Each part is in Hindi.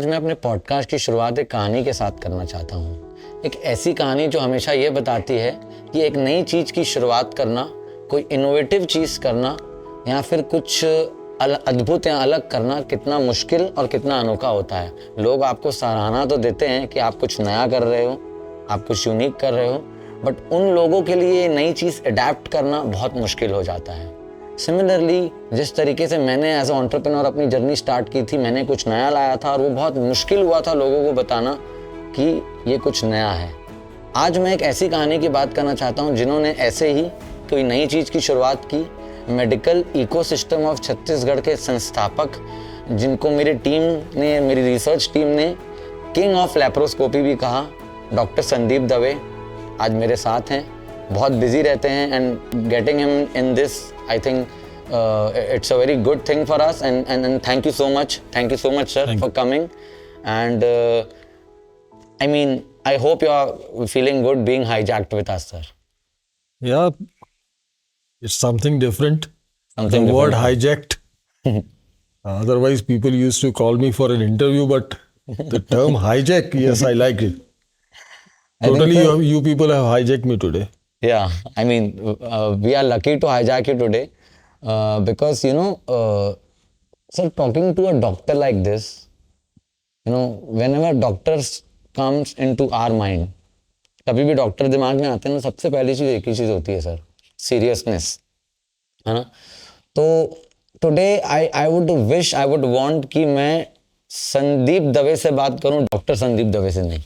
आज मैं अपने पॉडकास्ट की शुरुआत एक कहानी के साथ करना चाहता हूँ। एक ऐसी कहानी जो हमेशा ये बताती है कि एक नई चीज़ की शुरुआत करना, कोई इनोवेटिव चीज़ करना या फिर कुछ अद्भुत या अलग करना कितना मुश्किल और कितना अनोखा होता है। लोग आपको सराहना तो देते हैं कि आप कुछ नया कर रहे हो, आप कुछ यूनिक कर रहे हो, बट उन लोगों के लिए नई चीज़ अडैप्ट करना बहुत मुश्किल हो जाता है। सिमिलरली जिस तरीके से मैंने एज ए एंटरप्रेन्योर अपनी जर्नी स्टार्ट की थी, मैंने कुछ नया लाया था और वो बहुत मुश्किल हुआ था लोगों को बताना कि ये कुछ नया है। आज मैं एक ऐसी कहानी की बात करना चाहता हूँ जिन्होंने ऐसे ही कोई नई चीज़ की शुरुआत की। मेडिकल इकोसिस्टम ऑफ छत्तीसगढ़ के संस्थापक, जिनको मेरी टीम ने, मेरी रिसर्च टीम ने किंग ऑफ लैप्रोस्कोपी भी कहा, डॉक्टर संदीप दवे आज मेरे साथ हैं। बहुत बिजी रहते हैं and getting him in this I think it's a very good thing for us and thank you so much sir for coming and I mean I hope you are feeling good being hijacked with us, sir. Yeah, it's something different. The word hijacked. Otherwise people used to call me for an interview, but the term hijack, yes, I like it. Totally, you people have hijacked me today. Yeah, I mean we are lucky to hijack you today. Because sir, talking to a doctor like this, whenever doctors comes into our mind, कभी भी डॉक्टर दिमाग में आते हैं ना, सबसे पहली चीज़ एक ही चीज़ होती है सर, सीरियसनेस, है ना। तो टुडे आई वुड वांट कि मैं संदीप दवे से बात करूं, डॉक्टर संदीप दवे से नहीं।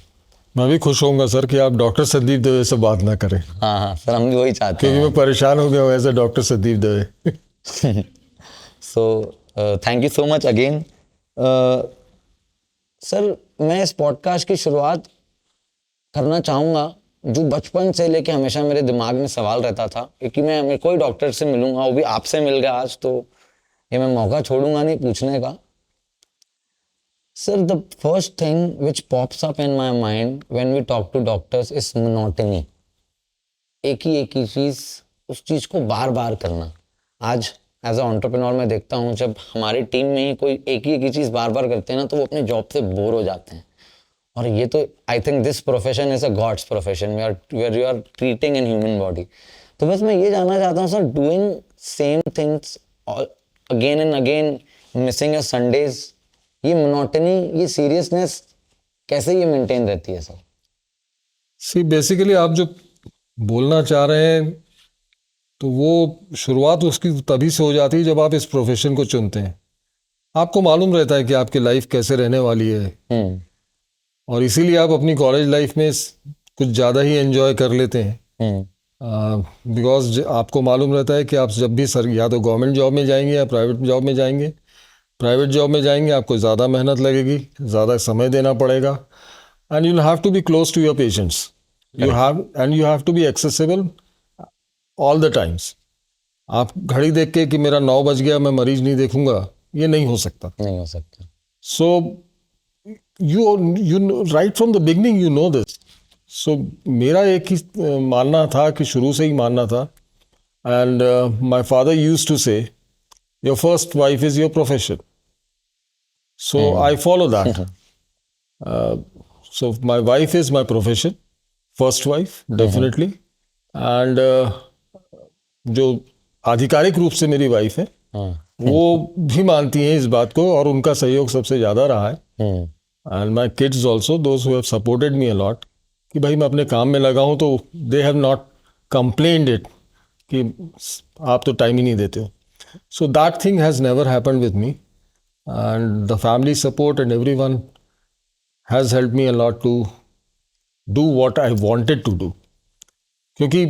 मैं भी खुश होऊंगा सर कि आप डॉक्टर संदीप दवे से बात ना करें। हाँ सर, हम भी वही चाहते हैं, क्योंकि मैं परेशान हो गया हूँ as a doctor Sandeep Dave. So thank you so much again. Sir, मैं इस पॉडकास्ट की शुरुआत करना चाहूँगा जो बचपन से लेके हमेशा मेरे दिमाग में सवाल रहता था, क्योंकि मैं कोई डॉक्टर से मिलूंगा, वो भी आपसे मिल गया आज, तो ये मैं मौका छोड़ूंगा नहीं पूछने का। Sir, the first thing which pops up in my mind when we talk to doctors is monotony. एक ही चीज़, उस चीज़ को बार बार करना। आज एज अ एंटरप्रेन्योर मैं देखता हूँ, जब हमारी टीम में ही कोई एक ही चीज़ बार बार करते हैं ना, तो वो अपने जॉब से बोर हो जाते हैं। और ये तो I think this profession is a god's profession where you are treating in human body. तो बस मैं ये जानना चाहता हूँ sir, doing same things again and again, missing your Sundays, ये मोनोटनी, ये सीरियसनेस कैसे ये मेंटेन रहती है सर? सी बेसिकली आप जो बोलना चाह रहे हैं, तो वो शुरुआत उसकी तभी से हो जाती है जब आप इस प्रोफेशन को चुनते हैं। आपको मालूम रहता है कि आपकी लाइफ कैसे रहने वाली है, और इसीलिए आप अपनी कॉलेज लाइफ में कुछ ज़्यादा ही एंजॉय कर लेते हैं। बिकॉज आपको मालूम रहता है कि आप जब भी सर या तो गवर्नमेंट जॉब में जाएंगे या प्राइवेट जॉब में जाएंगे। प्राइवेट जॉब में जाएंगे आपको ज़्यादा मेहनत लगेगी, ज़्यादा समय देना पड़ेगा, and you have to be close to your patients, you have to be accessible all the times. आप घड़ी देख के कि मेरा 9 बज गया मैं मरीज नहीं देखूंगा, ये नहीं हो सकता। So you right from the beginning you know this. So मेरा एक ही मानना था कि शुरू से ही मानना था, and my father used to say your first wife is your profession. So I follow that. So my wife is my profession, first wife, definitely. And जो आधिकारिक रूप से मेरी वाइफ है, वो भी मानती हैं इस बात को, और उनका सहयोग सबसे ज़्यादा रहा है। And my kids also, those who have supported me a lot, कि भाई मैं अपने काम में लगा हूँ, तो they have not complained it कि आप तो टाइम ही नहीं देते हो। So that thing has never happened with me, and the family support and everyone has helped me a lot to do what I wanted to do. क्योंकि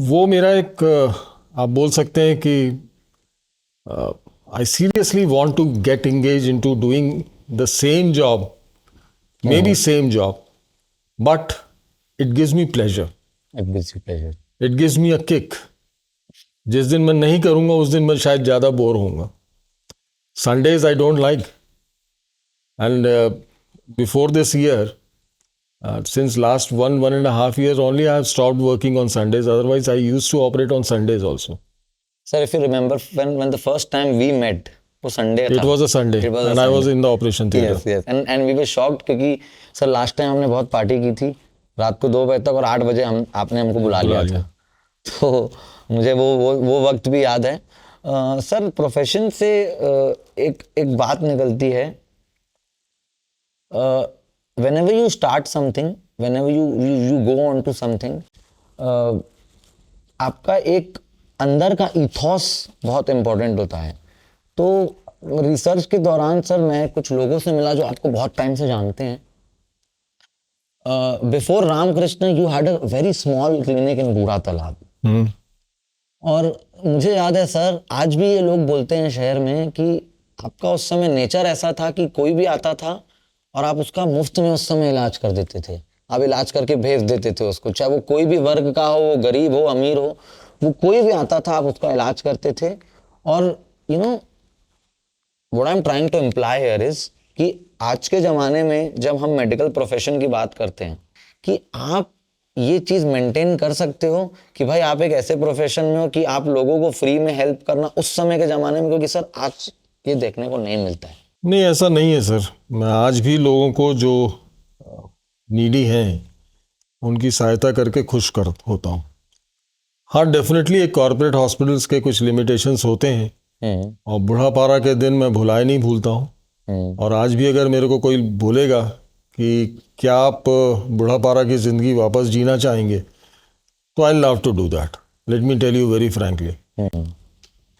वो मेरा एक आप बोल सकते हैं कि I seriously want to get engaged into doing the same job, maybe same job, but it gives me pleasure. It gives me a kick. जिस दिन मैं नहीं करूंगा उस दिन मैं शायद ज़्यादा बोर होऊंगा। Sundays I don't like, and before this year, since last 1.5 years only, I have stopped working on Sundays. Otherwise I used to operate on Sundays also. Sir, if you remember when the first time we met, वो संडे It था। was a Sunday It was a and I was Sunday. in the operation theater. Yes, yes. And we were shocked क्योंकि सर लास्ट टाइम हमने बहुत पार्टी की थी रात को 2 बजे तक और 8 बजे आपने हमको बुला लिया था। तो मुझे वो वक्त भी याद है। सर प्रोफेशन से एक बात निकलती है, whenever you start something, whenever you go on to something, आपका एक अंदर का इथॉस बहुत इम्पोर्टेंट होता है। तो रिसर्च के दौरान सर मैं कुछ लोगों से मिला जो आपको बहुत टाइम से जानते हैं। Before Ramkrishna you had a very small clinic in Budha Talab. और मुझे याद है सर, आज भी ये लोग बोलते हैं शहर में कि आपका उस समय नेचर ऐसा था कि कोई भी आता था और आप उसका मुफ्त में उस समय इलाज कर देते थे। आप इलाज करके भेज देते थे उसको, चाहे वो कोई भी वर्ग का हो, वो गरीब हो अमीर हो, वो कोई भी आता था आप उसका इलाज करते थे। और you know what I am trying to imply here is कि आज के ज़माने में जब हम मेडिकल प्रोफेशन की बात करते हैं कि आप ये चीज़ मेंटेन कर सकते हो कि भाई आप एक ऐसे प्रोफेशन में हो कि आप लोगों को फ्री में हेल्प करना उस समय के ज़माने में, क्योंकि सर आज ये देखने को नहीं मिलता है। नहीं, ऐसा नहीं है सर। मैं आज भी लोगों को जो नीडी हैं उनकी सहायता करके खुश होता हूँ। हाँ, डेफिनेटली एक कॉर्पोरेट हॉस्पिटल्स के कुछ लिमिटेशंस होते हैं और बुढ़ापारा के दिन मैं भुलाए नहीं भूलता हूँ। और आज भी अगर मेरे को कोई बोलेगा कि क्या आप बुढ़ापारा की ज़िंदगी वापस जीना चाहेंगे, तो I love to do that, let me tell you very frankly.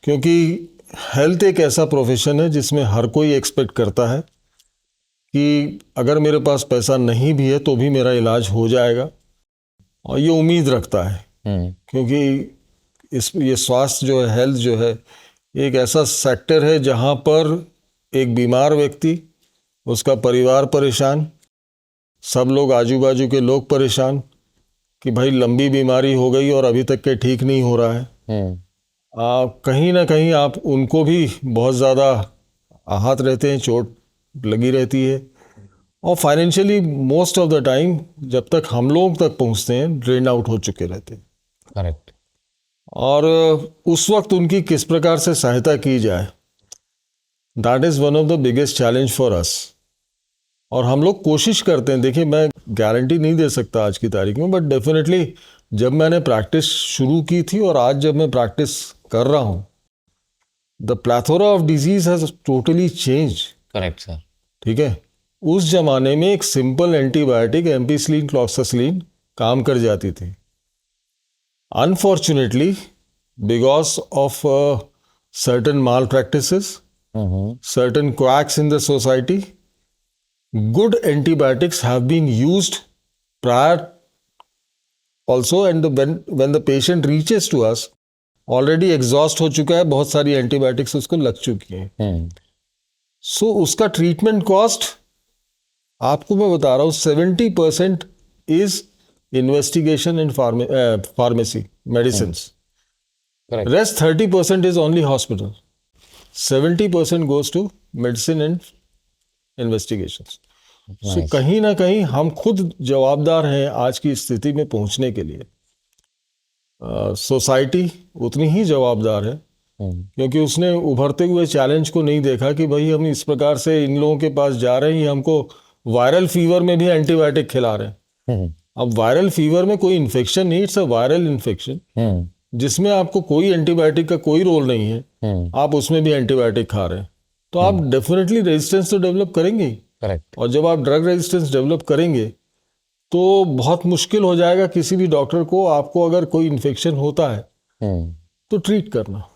क्योंकि हेल्थ एक ऐसा प्रोफेशन है जिसमें हर कोई एक्सपेक्ट करता है कि अगर मेरे पास पैसा नहीं भी है तो भी मेरा इलाज हो जाएगा, और ये उम्मीद रखता है। क्योंकि ये स्वास्थ्य जो है, हेल्थ जो है, एक ऐसा सेक्टर है जहाँ पर एक बीमार व्यक्ति, उसका परिवार परेशान, सब लोग आजू बाजू के लोग परेशान कि भाई लंबी बीमारी हो गई और अभी तक के ठीक नहीं हो रहा है। कहीं ना कहीं आप उनको भी बहुत ज़्यादा आहत रहते हैं, चोट लगी रहती है, और financially most of the time जब तक हम लोग तक पहुंचते हैं ड्रेन आउट हो चुके रहते हैं। करेक्ट। और उस वक्त उनकी किस प्रकार से सहायता की जाए, that is one of the biggest challenge for us. और हम लोग कोशिश करते हैं। देखिए, मैं गारंटी नहीं दे सकता आज की तारीख में, बट डेफिनेटली जब मैंने प्रैक्टिस शुरू की थी और आज जब मैं प्रैक्टिस कर रहा हूँ, the plethora of disease has totally change. Correct sir. ठीक है, उस जमाने में एक सिंपल एंटीबायोटिक एम्पिसिलिन क्लॉक्सासिलिन काम कर जाती थी। Unfortunately because of certain mall practices, certain quacks in the society, good antibiotics have been used prior also, and when the patient reaches to us already exhaust हो चुका है, बहुत सारी एंटीबायोटिक्स उसको लग चुकी हैं। सो उसका ट्रीटमेंट कॉस्ट आपको मैं बता रहा हूँ 70% is investigation and pharmacy medicine, rest 30% is only hospital, 70% goes to medicine and investigations. So कहीं ना कहीं हम खुद जवाबदार हैं आज की स्थिति में पहुंचने के लिए। सोसाइटी उतनी ही जवाबदार है, क्योंकि उसने उभरते हुए चैलेंज को नहीं देखा कि भाई हम इस प्रकार से इन लोगों के पास जा रहे हैं, हमको वायरल फीवर में भी एंटीबायोटिक खिला रहे हैं। अब वायरल फीवर में कोई इन्फेक्शन नहीं, इट्स अ वायरल इन्फेक्शन जिसमें आपको कोई एंटीबायोटिक का कोई रोल नहीं है, आप उसमें भी एंटीबायोटिक खा रहे हैं, तो आप डेफिनेटली रेजिस्टेंस तो डेवलप करेंगे। करेक्ट। और जब आप ड्रग रेजिस्टेंस डेवलप करेंगे तो बहुत मुश्किल हो जाएगा किसी भी डॉक्टर को, आपको अगर कोई इन्फेक्शन होता है तो ट्रीट करना।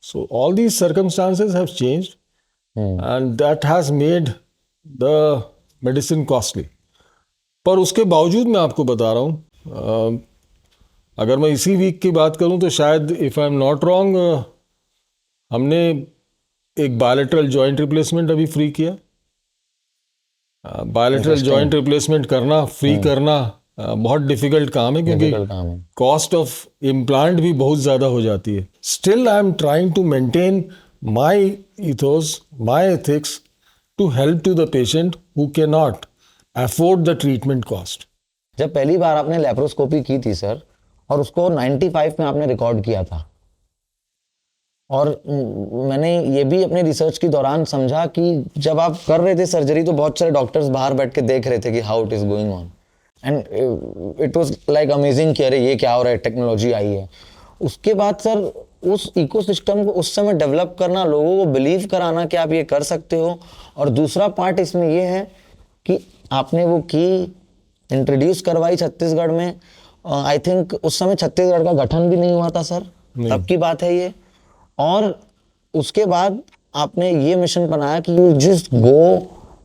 So all these circumstances have changed and that has made the medicine costly. पर उसके बावजूद मैं आपको बता रहा हूँ, अगर मैं इसी वीक की बात करूँ तो शायद if I am not wrong, हमने एक बायलैटरल जॉइंट रिप्लेसमेंट अभी फ्री किया। बायलैटरल जॉइंट रिप्लेसमेंट करना, फ्री करना बहुत डिफिकल्ट काम है, क्योंकि कॉस्ट ऑफ इम्प्लांट भी बहुत ज़्यादा हो जाती है। Still I am trying to maintain my ethos, my ethics to help to the patient who can not afford the treatment cost. जब पहली बार आपने लेप्रोस्कोपी की थी सर, और उसको 95 में आपने रिकॉर्ड किया था, और मैंने ये भी अपने रिसर्च के दौरान समझा कि जब आप कर रहे थे सर्जरी तो बहुत सारे डॉक्टर्स बाहर बैठ के देख रहे थे कि how it is going on, and it was like amazing कि अरे ये क्या हो रहा है, टेक्नोलॉजी आई है। उसके बाद सर उस इकोसिस्टम को उस समय डेवलप करना, लोगों को बिलीव कराना कि आप ये कर सकते हो। और दूसरा पार्ट इसमें ये है कि आपने वो की इंट्रोड्यूस करवाई छत्तीसगढ़ में। आई थिंक उस समय छत्तीसगढ़ का गठन भी नहीं हुआ था सर, तब की बात है ये। और उसके बाद आपने ये मिशन बनाया कि you just go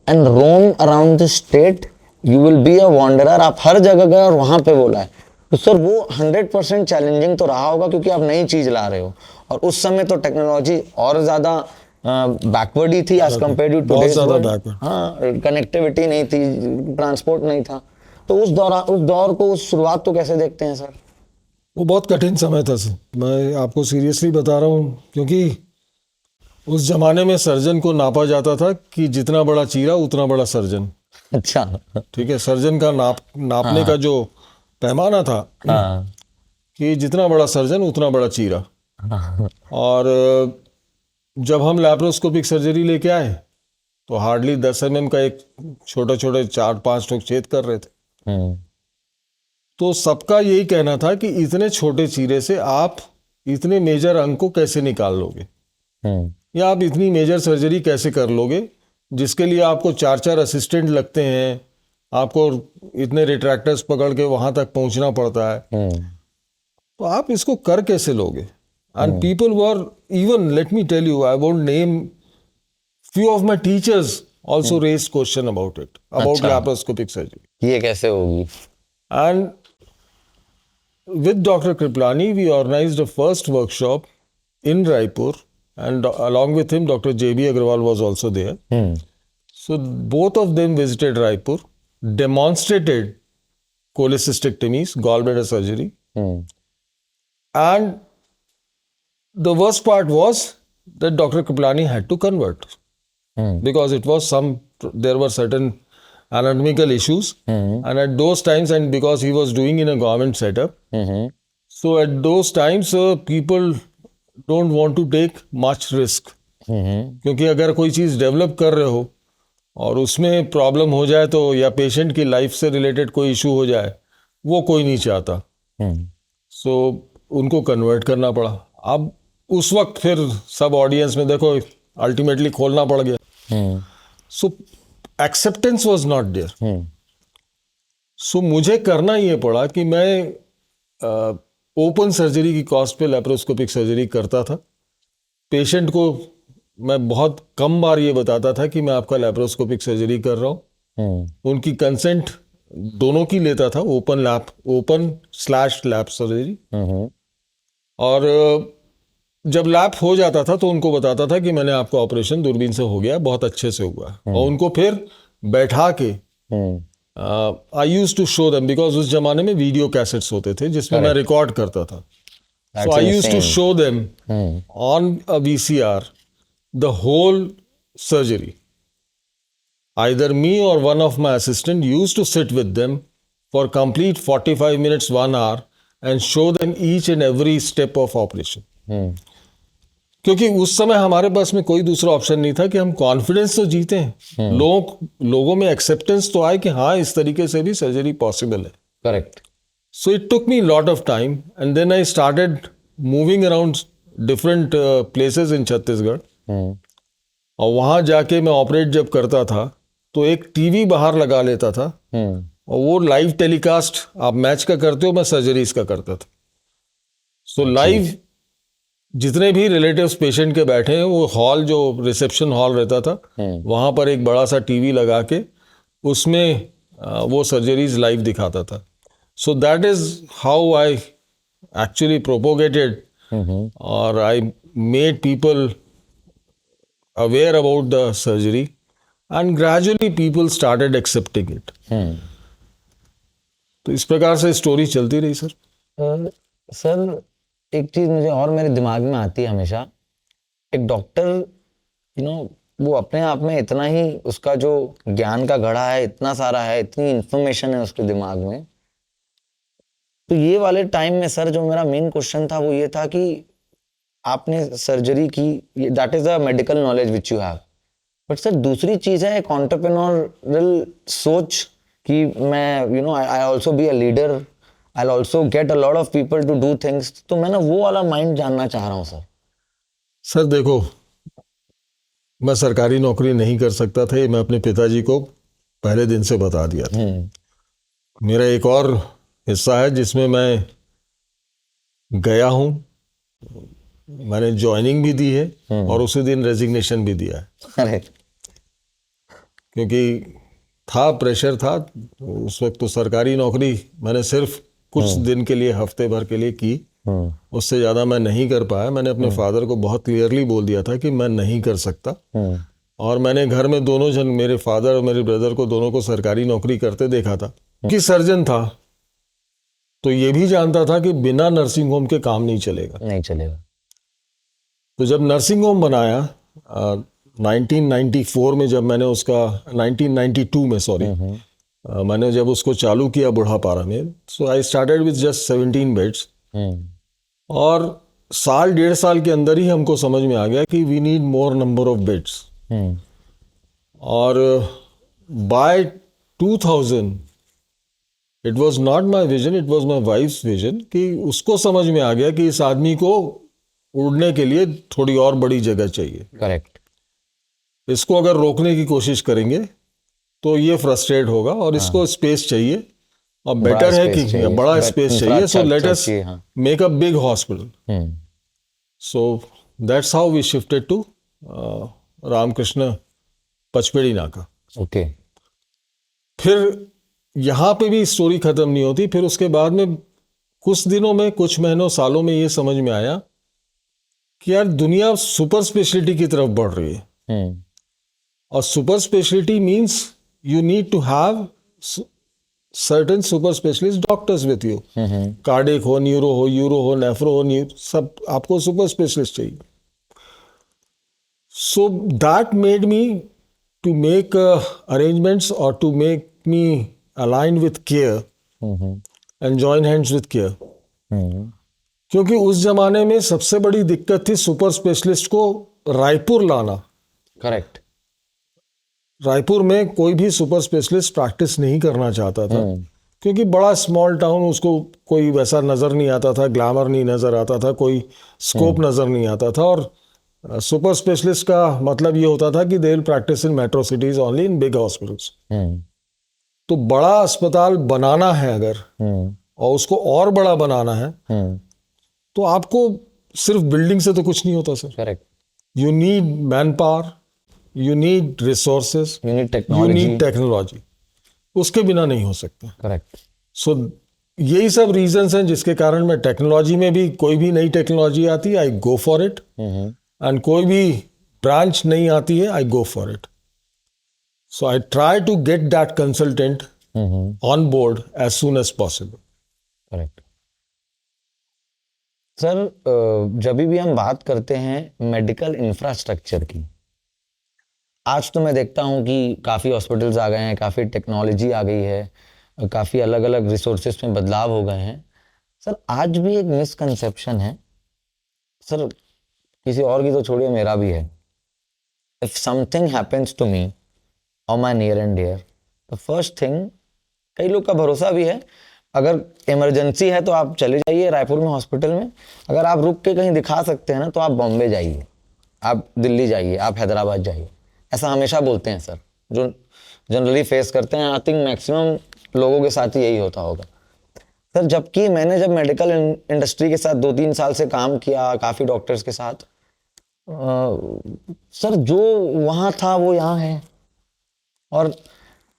and roam around the state, you will be a wanderer. आप हर जगह गए और वहां पे बोला है। तो सर वो 100% चैलेंजिंग तो रहा होगा, क्योंकि आप नई चीज ला रहे हो और उस समय तो टेक्नोलॉजी और ज्यादा बैकवर्ड ही थी as compare to today's world. हाँ, कनेक्टिविटी नहीं थी, ट्रांसपोर्ट नहीं था। तो उस दौर को, उस शुरुआत को कैसे देखते हैं सर? वो बहुत कठिन समय था सर, मैं आपको सीरियसली बता रहा हूँ, क्योंकि उस जमाने में सर्जन को नापा जाता था कि जितना बड़ा चीरा उतना बड़ा सर्जन। अच्छा, ठीक है, सर्जन का नापने का जो पैमाना था कि जितना बड़ा सर्जन उतना बड़ा चीरा। और जब हम लैप्रोस्कोपिक सर्जरी लेके आए तो हार्डली 10 mm का एक छोटे छोटे 4-5 लोग छेद कर रहे थे। तो सबका यही कहना था कि इतने छोटे चीरे से आप इतने मेजर अंग को कैसे निकाल लोगे, या आप इतनी मेजर सर्जरी कैसे कर लोगे, जिसके लिए आपको 4-4 असिस्टेंट लगते हैं, आपको इतने रिट्रैक्टर्स पकड़ के वहां तक पहुंचना पड़ता है, तो आप इसको कर कैसे लोगे? And people were even, let me tell you, I won't name, few of my teachers also raised question about it, about laparoscopic surgery. ये कैसे होगी? And with Dr. Kriplani, we organized a first workshop in Raipur, and along with him, Dr. J.B. Agarwal was also there. So both of them visited Raipur, demonstrated cholecystectomies, gallbladder surgery. And the worst part was that Dr. Kriplani had to convert. Because it was there were certain anatomical issues, and at those times, and because he was doing in a government setup, so at those times people don't want to take much risk, क्योंकि अगर कोई चीज़ डेवलप कर रहे हो और उसमें प्रॉब्लम हो जाए तो, या पेशेंट की लाइफ से रिलेटेड कोई इशू हो जाए, वो कोई नहीं चाहता। सो उनको कन्वर्ट करना पड़ा। अब उस वक्त फिर सब ऑडियंस में देखो अल्टीमेटली खोलना पड़ गया। सो एक्सेप्टेंस वाज नॉट देयर। सो मुझे करना ये पड़ा कि मैं ओपन सर्जरी की कॉस्ट पे लैप्रोस्कोपिक सर्जरी करता था। पेशेंट को मैं बहुत कम बार ये बताता था कि मैं आपका लैप्रोस्कोपिक सर्जरी कर रहा हूँ। उनकी कंसेंट दोनों की लेता था, ओपन/लैप सर्जरी। और जब लैप हो जाता था तो उनको बताता था कि मैंने आपका ऑपरेशन दूरबीन से हो गया, बहुत अच्छे से हुआ। और उनको फिर बैठा के I used to show them, because उस जमाने में वीडियो कैसेट्स होते थे जिसमें मैं रिकॉर्ड करता था। So I used to show them on a VCR the whole surgery. Either me or one of my assistant used to sit with them for complete 45 minutes, 1 hour, and show them each and every step of operation. क्योंकि उस समय हमारे पास में कोई दूसरा ऑप्शन नहीं था कि हम कॉन्फिडेंस तो जीते हैं, लोगों में एक्सेप्टेंस तो आए कि हाँ इस तरीके से भी सर्जरी पॉसिबल है। Correct. So it took me lot of time, and then I started moving around different places in Chhattisgarh. और वहाँ जाके मैं ऑपरेट जब करता था तो एक टीवी बाहर लगा लेता था, और वो लाइव टेलीकास्ट आप मैच का करते हो, मैं सर्जरीज का करता था। सो लाइव जितने भी रिलेटिव्स पेशेंट के बैठे हैं, वो हॉल जो रिसेप्शन हॉल रहता था, वहाँ पर एक बड़ा सा टीवी लगा के उसमें वो सर्जरीज लाइव दिखाता था। So that is how I actually propagated, और I made people aware about the surgery, and gradually people started accepting it. तो इस प्रकार से स्टोरी चलती रही सर। सर एक चीज मुझे और मेरे दिमाग में आती है हमेशा, एक डॉक्टर वो अपने आप में इतना ही उसका जो ज्ञान का घड़ा है, इतना सारा है, इतनी इंफॉर्मेशन है उसके दिमाग में। तो ये वाले टाइम में सर जो मेरा मेन क्वेश्चन था वो ये था कि आपने सर्जरी की, that is a medical knowledge which you have, but sir दूसरी चीज है एक एंटरप्रेन्योरल सोच कि मैं I also be a leader, I also get a lot of people to do things, तो मैं ना वो वाला माइंड जानना चाह रहा हूँ सर। सर देखो, मैं सरकारी नौकरी नहीं कर सकता था, ये मैं अपने पिताजी को पहले दिन से बता दिया था। मेरा एक और हिस्सा है जिसमें मैं गया हूँ, मैंने ज्वाइनिंग भी दी है और उसी दिन रेजिग्नेशन भी दिया है, अरे क्योंकि था प्रेशर था उस वक्त। तो सरकारी नौकरी मैंने सिर्फ कुछ दिन के लिए, हफ्ते भर के लिए की, उससे ज़्यादा मैं नहीं कर पाया। मैंने अपने फादर को बहुत क्लियरली बोल दिया था कि मैं नहीं कर सकता, और मैंने घर में दोनों जन, मेरे फादर और मेरे ब्रदर को, दोनों को सरकारी नौकरी करते देखा था। कि सर्जन था तो ये भी जानता था कि बिना नर्सिंग होम के काम नहीं चलेगा। तो जब नर्सिंग होम बनाया 1994 में, जब मैंने उसका 1992 में सॉरी मैंने जब उसको चालू किया बुढ़ापारा में, so I started with just 17 beds, और साल डेढ़ साल के अंदर ही हमको समझ में आ गया कि we need more number of beds. और by 2000 it was not my vision, it was my wife's vision, कि उसको समझ में आ गया कि इस आदमी को उड़ने के लिए थोड़ी और बड़ी जगह चाहिए। करेक्ट। इसको अगर रोकने की कोशिश करेंगे तो ये फ्रस्ट्रेट होगा, और इसको स्पेस चाहिए, और बेटर है कि बड़ा स्पेस चाहिए। So let us make a big hospital. So that's how we shifted to Ramkrishna Pachpedi Naka. Okay. फिर यहाँ पे भी स्टोरी खत्म नहीं होती। फिर उसके बाद में कुछ दिनों में, कुछ महीनों, सालों में ये समझ में आया कि यार दुनिया सुपर स्पेशलिटी की तरफ बढ़ रही है, और super speciality means you need to have certain super specialist doctors with you. Cardiac हो, न्यूरो हो, यूरो हो, नेफ्रो हो, सब आपको सुपर स्पेशलिस्ट चाहिए। So that made me to make arrangements और to make me align with care and join hands with care, क्योंकि उस जमाने में सबसे बड़ी दिक्कत थी सुपर स्पेशलिस्ट को रायपुर लाना। करेक्ट। रायपुर में कोई भी सुपर स्पेशलिस्ट प्रैक्टिस नहीं करना चाहता था, क्योंकि बड़ा स्मॉल टाउन, उसको कोई वैसा नज़र नहीं आता था, ग्लैमर नहीं नज़र आता था, कोई स्कोप नज़र नहीं आता था। और सुपर स्पेशलिस्ट का मतलब ये होता था कि they will practice in metro cities only in big hospitals. तो बड़ा अस्पताल बनाना है अगर, और उसको और बड़ा बनाना है, तो आपको सिर्फ बिल्डिंग से तो कुछ नहीं होता sir. Correct. You need man power, you need resources, you need technology. उसके बिना नहीं हो सकता। करेक्ट। सो यही सब रीजंस हैं जिसके कारण मैं टेक्नोलॉजी में भी, कोई भी नई टेक्नोलॉजी आती है I go for it, and कोई भी ब्रांच नहीं आती है I go for it. So I try to get that consultant on board as soon as possible. Correct. Sir जब भी हम बात करते हैं मेडिकल इंफ्रास्ट्रक्चर की, आज तो मैं देखता हूँ कि काफ़ी हॉस्पिटल्स आ गए हैं, काफ़ी टेक्नोलॉजी आ गई है, काफ़ी अलग अलग रिसोर्सेज में बदलाव हो गए हैं। सर आज भी एक मिसकंसेप्शन है सर, किसी और की तो छोड़िए, मेरा भी है। If something happens to me और my near and dear, the first thing, कई लोग का भरोसा भी है, अगर इमरजेंसी है तो आप चले जाइए रायपुर में हॉस्पिटल में, अगर आप रुक के कहीं दिखा सकते हैं ना तो आप बॉम्बे जाइए, आप दिल्ली जाइए, आप हैदराबाद जाइए, ऐसा हमेशा बोलते हैं सर, जो जनरली फेस करते हैं। आई थिंक मैक्सिमम लोगों के साथ ही यही होता होगा सर। जबकि मैंने जब मेडिकल इंडस्ट्री के साथ 2-3 साल से काम किया, काफ़ी डॉक्टर्स के साथ, सर जो वहाँ था वो यहाँ है। और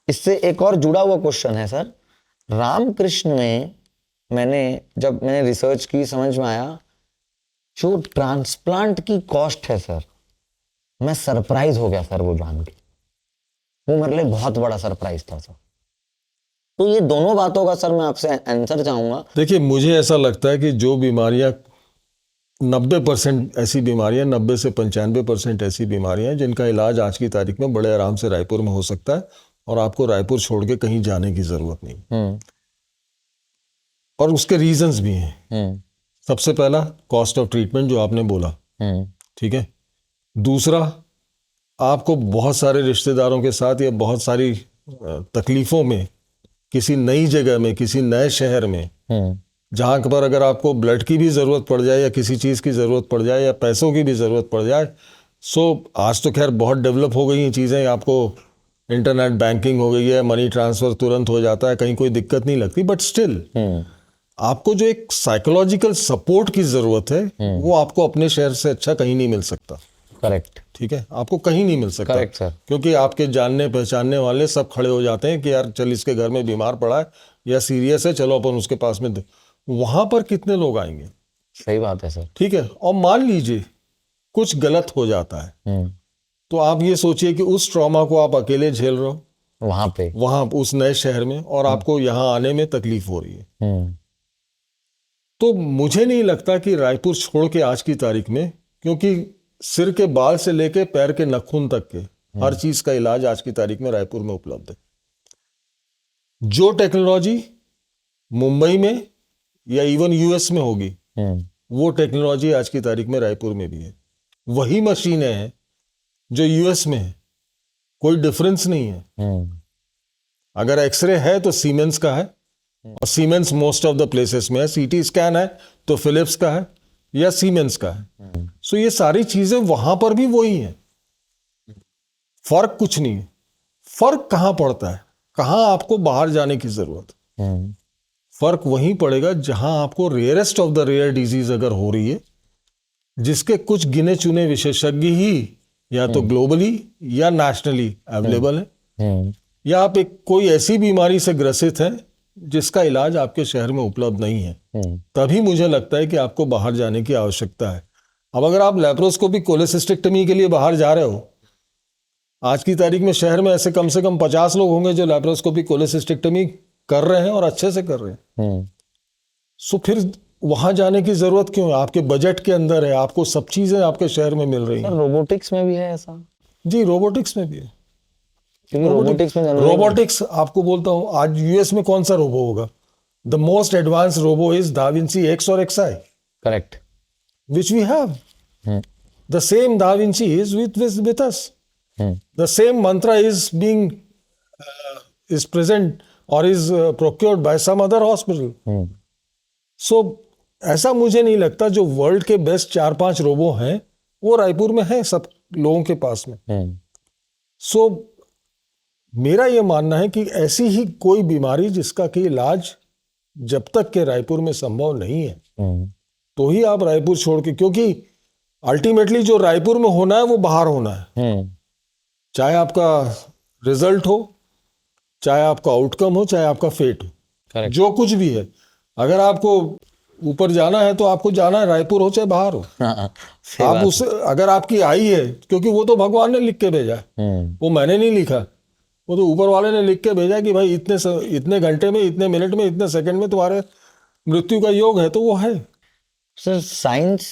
इससे एक और जुड़ा हुआ क्वेश्चन है सर, रामकृष्ण में जब मैंने रिसर्च की, समझ में आया जो ट्रांसप्लांट की कॉस्ट है सर, मैं सरप्राइज हो गया सर वो जान के, वो मेरे लिए बहुत बड़ा सरप्राइज था सर। तो ये दोनों बातों का सर मैं आपसे आंसर चाहूंगा। देखिए, मुझे ऐसा लगता है कि जो बीमारियां 90% ऐसी बीमारियां, 90 से 95% ऐसी बीमारियां हैं जिनका इलाज आज की तारीख में बड़े आराम से रायपुर में हो सकता है, और आपको रायपुर छोड़ के कहीं जाने की जरूरत नहीं। और उसके रीजंस भी हैं। सबसे पहला कॉस्ट ऑफ ट्रीटमेंट जो आपने बोला, ठीक है। दूसरा, आपको बहुत सारे रिश्तेदारों के साथ या बहुत सारी तकलीफों में किसी नई जगह में, किसी नए शहर में, जहाँ पर अगर आपको ब्लड की भी ज़रूरत पड़ जाए या किसी चीज़ की ज़रूरत पड़ जाए या पैसों की भी ज़रूरत पड़ जाए, आज तो खैर बहुत डेवलप हो गई हैं चीज़ें, आपको इंटरनेट बैंकिंग हो गई है, मनी ट्रांसफ़र तुरंत हो जाता है, कहीं कोई दिक्कत नहीं लगती। बट स्टिल आपको जो एक साइकोलॉजिकल सपोर्ट की ज़रूरत है वो आपको अपने शहर से अच्छा कहीं नहीं मिल सकता। करेक्ट। ठीक है, आपको कहीं नहीं मिल सकता। Correct sir. क्योंकि आपके जानने पहचानने वाले सब खड़े हो जाते हैं कि यार चल इसके घर में बीमार पड़ा है या सीरियस है, चलो अपन उसके पास में वहां पर कितने लोग आएंगे? सही बात है सर। ठीक है, और मान लीजिए कुछ गलत हो जाता है तो आप ये सोचिए कि उस ट्रॉमा को आप अकेले झेल रहे हो वहां उस नए शहर में, और आपको यहाँ आने में तकलीफ हो रही है। तो मुझे नहीं लगता कि रायपुर छोड़ के आज की तारीख में, क्योंकि सिर के बाल से लेके पैर के नाखून तक के हर चीज का इलाज आज की तारीख में रायपुर में उपलब्ध है। जो टेक्नोलॉजी मुंबई में या इवन यूएस में होगी वो टेक्नोलॉजी आज की तारीख में रायपुर में भी है। वही मशीनें हैं जो यूएस में है, कोई डिफरेंस नहीं है। अगर एक्सरे है तो सीमेंस का है, और siemens most of the places में है। सीटी स्कैन है तो फिलिप्स का है या सीमेंस का है। सो ये सारी चीजें वहां पर भी वही हैं, फर्क कुछ नहीं है। फर्क कहां पड़ता है, कहां आपको बाहर जाने की जरूरत? फर्क वहीं पड़ेगा जहां आपको rarest of the rare disease अगर हो रही है, जिसके कुछ गिने चुने विशेषज्ञ ही या तो ग्लोबली या नेशनली अवेलेबल है, या आप कोई ऐसी बीमारी से ग्रसित हैं जिसका इलाज आपके शहर में उपलब्ध नहीं है, तभी मुझे लगता है कि आपको बाहर जाने की आवश्यकता है। अब अगर आप लैप्रोस्कोपिक कोलेसिस्टेक्टमी के लिए बाहर जा रहे हो, आज की तारीख में शहर में ऐसे कम से कम 50 लोग होंगे जो लैप्रोस्कोपिक कोलेसिस्टेक्टमी कर रहे हैं और अच्छे से कर रहे हैं। सो फिर वहां जाने की जरूरत क्यों है? आपके बजट के अंदर है, आपको सब चीजें आपके शहर में मिल रही हैं। रोबोटिक्स में भी है ऐसा? जी, रोबोटिक्स में भी है। रोबोटिक्स आपको बोलता हूं, आज यूएस में कौन सा रोबो होगा? The most advance robo is Da Vinci X और XI। Correct. Which we have. The same Da Vinci is with us. The same mantra is being is present or is procured by some other hospital. So ऐसा मुझे नहीं लगता। जो वर्ल्ड के बेस्ट 4-5 रोबो हैं वो रायपुर में है सब लोगों के पास में। सो मेरा ये मानना है कि ऐसी ही कोई बीमारी जिसका कि इलाज जब तक के रायपुर में संभव नहीं है तो ही आप रायपुर छोड़ के, क्योंकि अल्टीमेटली जो रायपुर में होना है वो बाहर होना है। चाहे आपका रिजल्ट हो, चाहे आपका आउटकम हो, चाहे आपका फेट हो। Correct. जो कुछ भी है, अगर आपको ऊपर जाना है तो आपको जाना है, रायपुर हो चाहे बाहर हो। आप उस अगर आपकी आई है, क्योंकि वो तो भगवान ने लिख के भेजा है, वो मैंने नहीं लिखा, वो तो ऊपर वाले ने लिख के भेजा कि भाई इतने घंटे में, इतने मिनट में, इतने सेकंड में तुम्हारे मृत्यु का योग है, तो वो है। सर, साइंस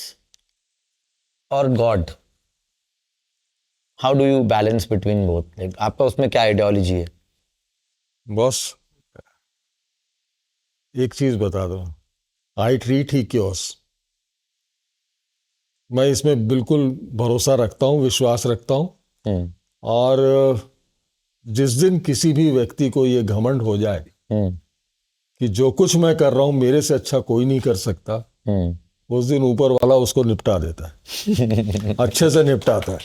और God, how do you balance between both? Like आपका उसमें क्या आइडियोलॉजी है? बॉस एक चीज बता दो, आई ट्रीट ही क्योस। मैं इसमें बिल्कुल भरोसा रखता हूँ, विश्वास रखता हूँ। और जिस दिन किसी भी व्यक्ति को ये घमंड हो जाए कि जो कुछ मैं कर रहा हूं मेरे से अच्छा कोई नहीं कर सकता, उस दिन ऊपर वाला उसको निपटा देता है। अच्छे से निपटाता है।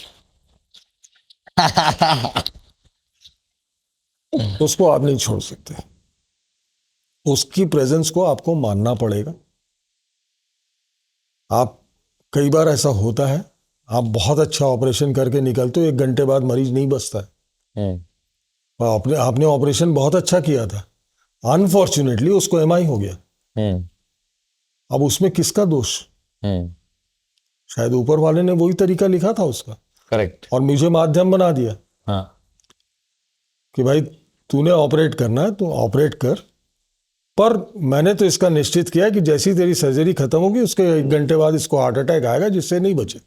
उसको आप नहीं छोड़ सकते। उसकी प्रेजेंस को आपको मानना पड़ेगा। आप कई बार ऐसा होता है, आप बहुत अच्छा ऑपरेशन करके निकलते हो, 1 घंटे बाद मरीज नहीं बचता है। आपने ऑपरेशन बहुत अच्छा किया था, अनफॉर्चुनेटली उसको MI हो गया। अब उसमें किसका दोष? शायद ऊपर वाले ने वही तरीका लिखा था उसका। करेक्ट। और मुझे माध्यम बना दिया। हाँ। कि भाई तूने ऑपरेट करना है तो ऑपरेट कर, पर मैंने तो इसका निश्चित किया कि जैसी तेरी सर्जरी खत्म होगी उसके 1 घंटे बाद इसको हार्ट अटैक आएगा जिससे नहीं बचे।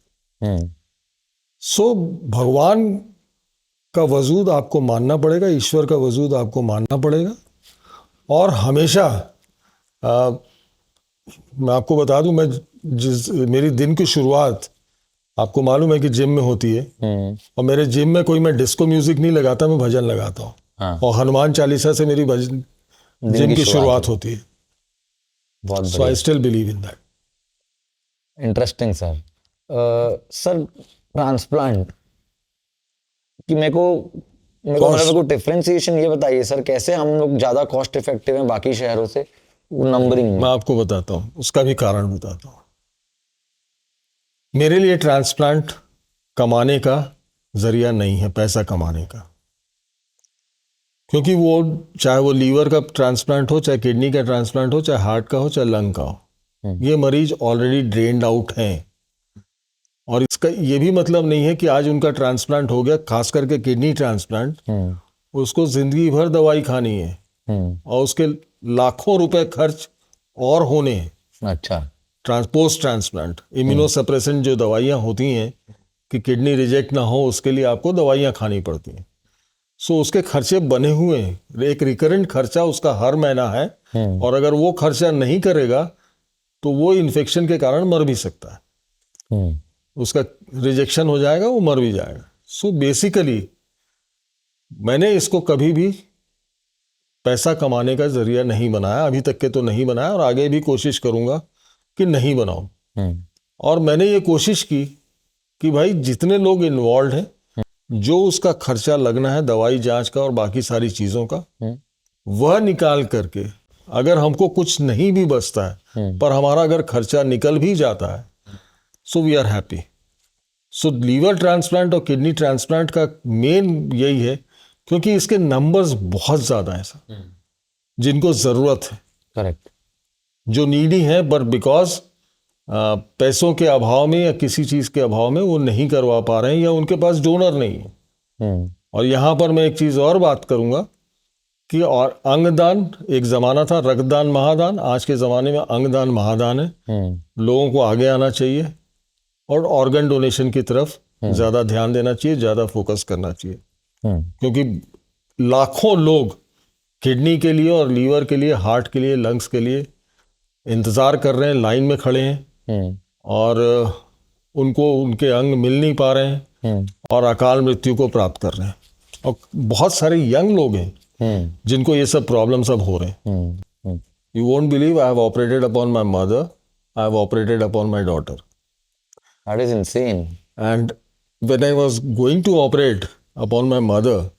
सो भगवान का वजूद आपको मानना पड़ेगा, ईश्वर का वजूद आपको मानना पड़ेगा। और हमेशा मैं आपको बता दूं, मैं मेरी दिन की शुरुआत आपको मालूम है कि जिम में होती है, और मेरे जिम में कोई मैं डिस्को म्यूजिक नहीं लगाता, मैं भजन लगाता हूँ। हाँ। और हनुमान चालीसा से मेरी भजन जिम की शुरुआत होती है। बहुत so I still believe in that. Interesting sir. Sir transplant कि मेरे को मतलब को डिफरेंशिएशन ये बताइए सर, कैसे हम लोग ज़्यादा कॉस्ट इफेक्टिव हैं बाकी शहरों से नंबरिंग में? मैं आपको बताता हूँ, उसका भी कारण बताता हूँ। मेरे लिए ट्रांसप्लांट कमाने का जरिया नहीं है, पैसा कमाने का। क्योंकि वो चाहे वो लीवर का ट्रांसप्लांट हो, चाहे किडनी का ट्रांसप्लांट हो, चाहे हार्ट का हो, चाहे लंग का हो, ये मरीज ऑलरेडी ड्रेन्ड आउट हैं। और इसका ये भी मतलब नहीं है कि आज उनका ट्रांसप्लांट हो गया, खास करके किडनी ट्रांसप्लांट, उसको जिंदगी भर दवाई खानी है और उसके लाखों रुपए खर्च और होने हैं। अच्छा। पोस्ट ट्रांसप्लांट इम्यूनोसप्रेसेंट जो दवाइयाँ होती हैं कि किडनी रिजेक्ट ना हो, उसके लिए आपको दवाइयाँ खानी पड़ती हैं। सो उसके खर्चे बने हुए हैं, एक रिकरेंट खर्चा उसका हर महीना है। और अगर वो खर्चा नहीं करेगा तो वो इन्फेक्शन के कारण मर भी सकता है, उसका रिजेक्शन हो जाएगा, वो मर भी जाएगा। सो बेसिकली मैंने इसको कभी भी पैसा कमाने का जरिया नहीं बनाया, अभी तक के तो नहीं बनाया, और आगे भी कोशिश करूंगा कि नहीं बनाऊं। और मैंने ये कोशिश की कि भाई जितने लोग इन्वॉल्व हैं, जो उसका खर्चा लगना है दवाई जांच का और बाकी सारी चीज़ों का, वह निकाल करके अगर हमको कुछ नहीं भी बचता है पर हमारा अगर खर्चा निकल भी जाता है, so we are happy. So liver transplant और किडनी ट्रांसप्लांट का मेन यही है, क्योंकि इसके नंबर्स बहुत ज़्यादा हैं सर, जिनको ज़रूरत है, करेक्ट, जो नीडी है, बट बिकॉज पैसों के अभाव में या किसी चीज़ के अभाव में वो नहीं करवा पा रहे हैं या उनके पास डोनर नहीं है। और यहाँ पर मैं एक चीज़ और बात करूँगा कि और अंगदान, एक ज़माना था रक्तदान महादान, आज के ज़माने में अंगदान महादान है। लोगों को आगे आना चाहिए और ऑर्गन डोनेशन की तरफ ज़्यादा ध्यान देना चाहिए, ज़्यादा फोकस करना चाहिए। क्योंकि लाखों लोग किडनी के लिए और लीवर के लिए, हार्ट के लिए, लंग्स के लिए इंतज़ार कर रहे हैं, लाइन में खड़े हैं, और उनको उनके अंग मिल नहीं पा रहे हैं और अकाल मृत्यु को प्राप्त कर रहे हैं। और बहुत सारे यंग लोग हैं जिनको ये सब प्रॉब्लम सब हो रहे हैं। You won't believe, I have operated upon my mother, I have operated upon my daughter. That is insane. And when I was going to operate upon my mother,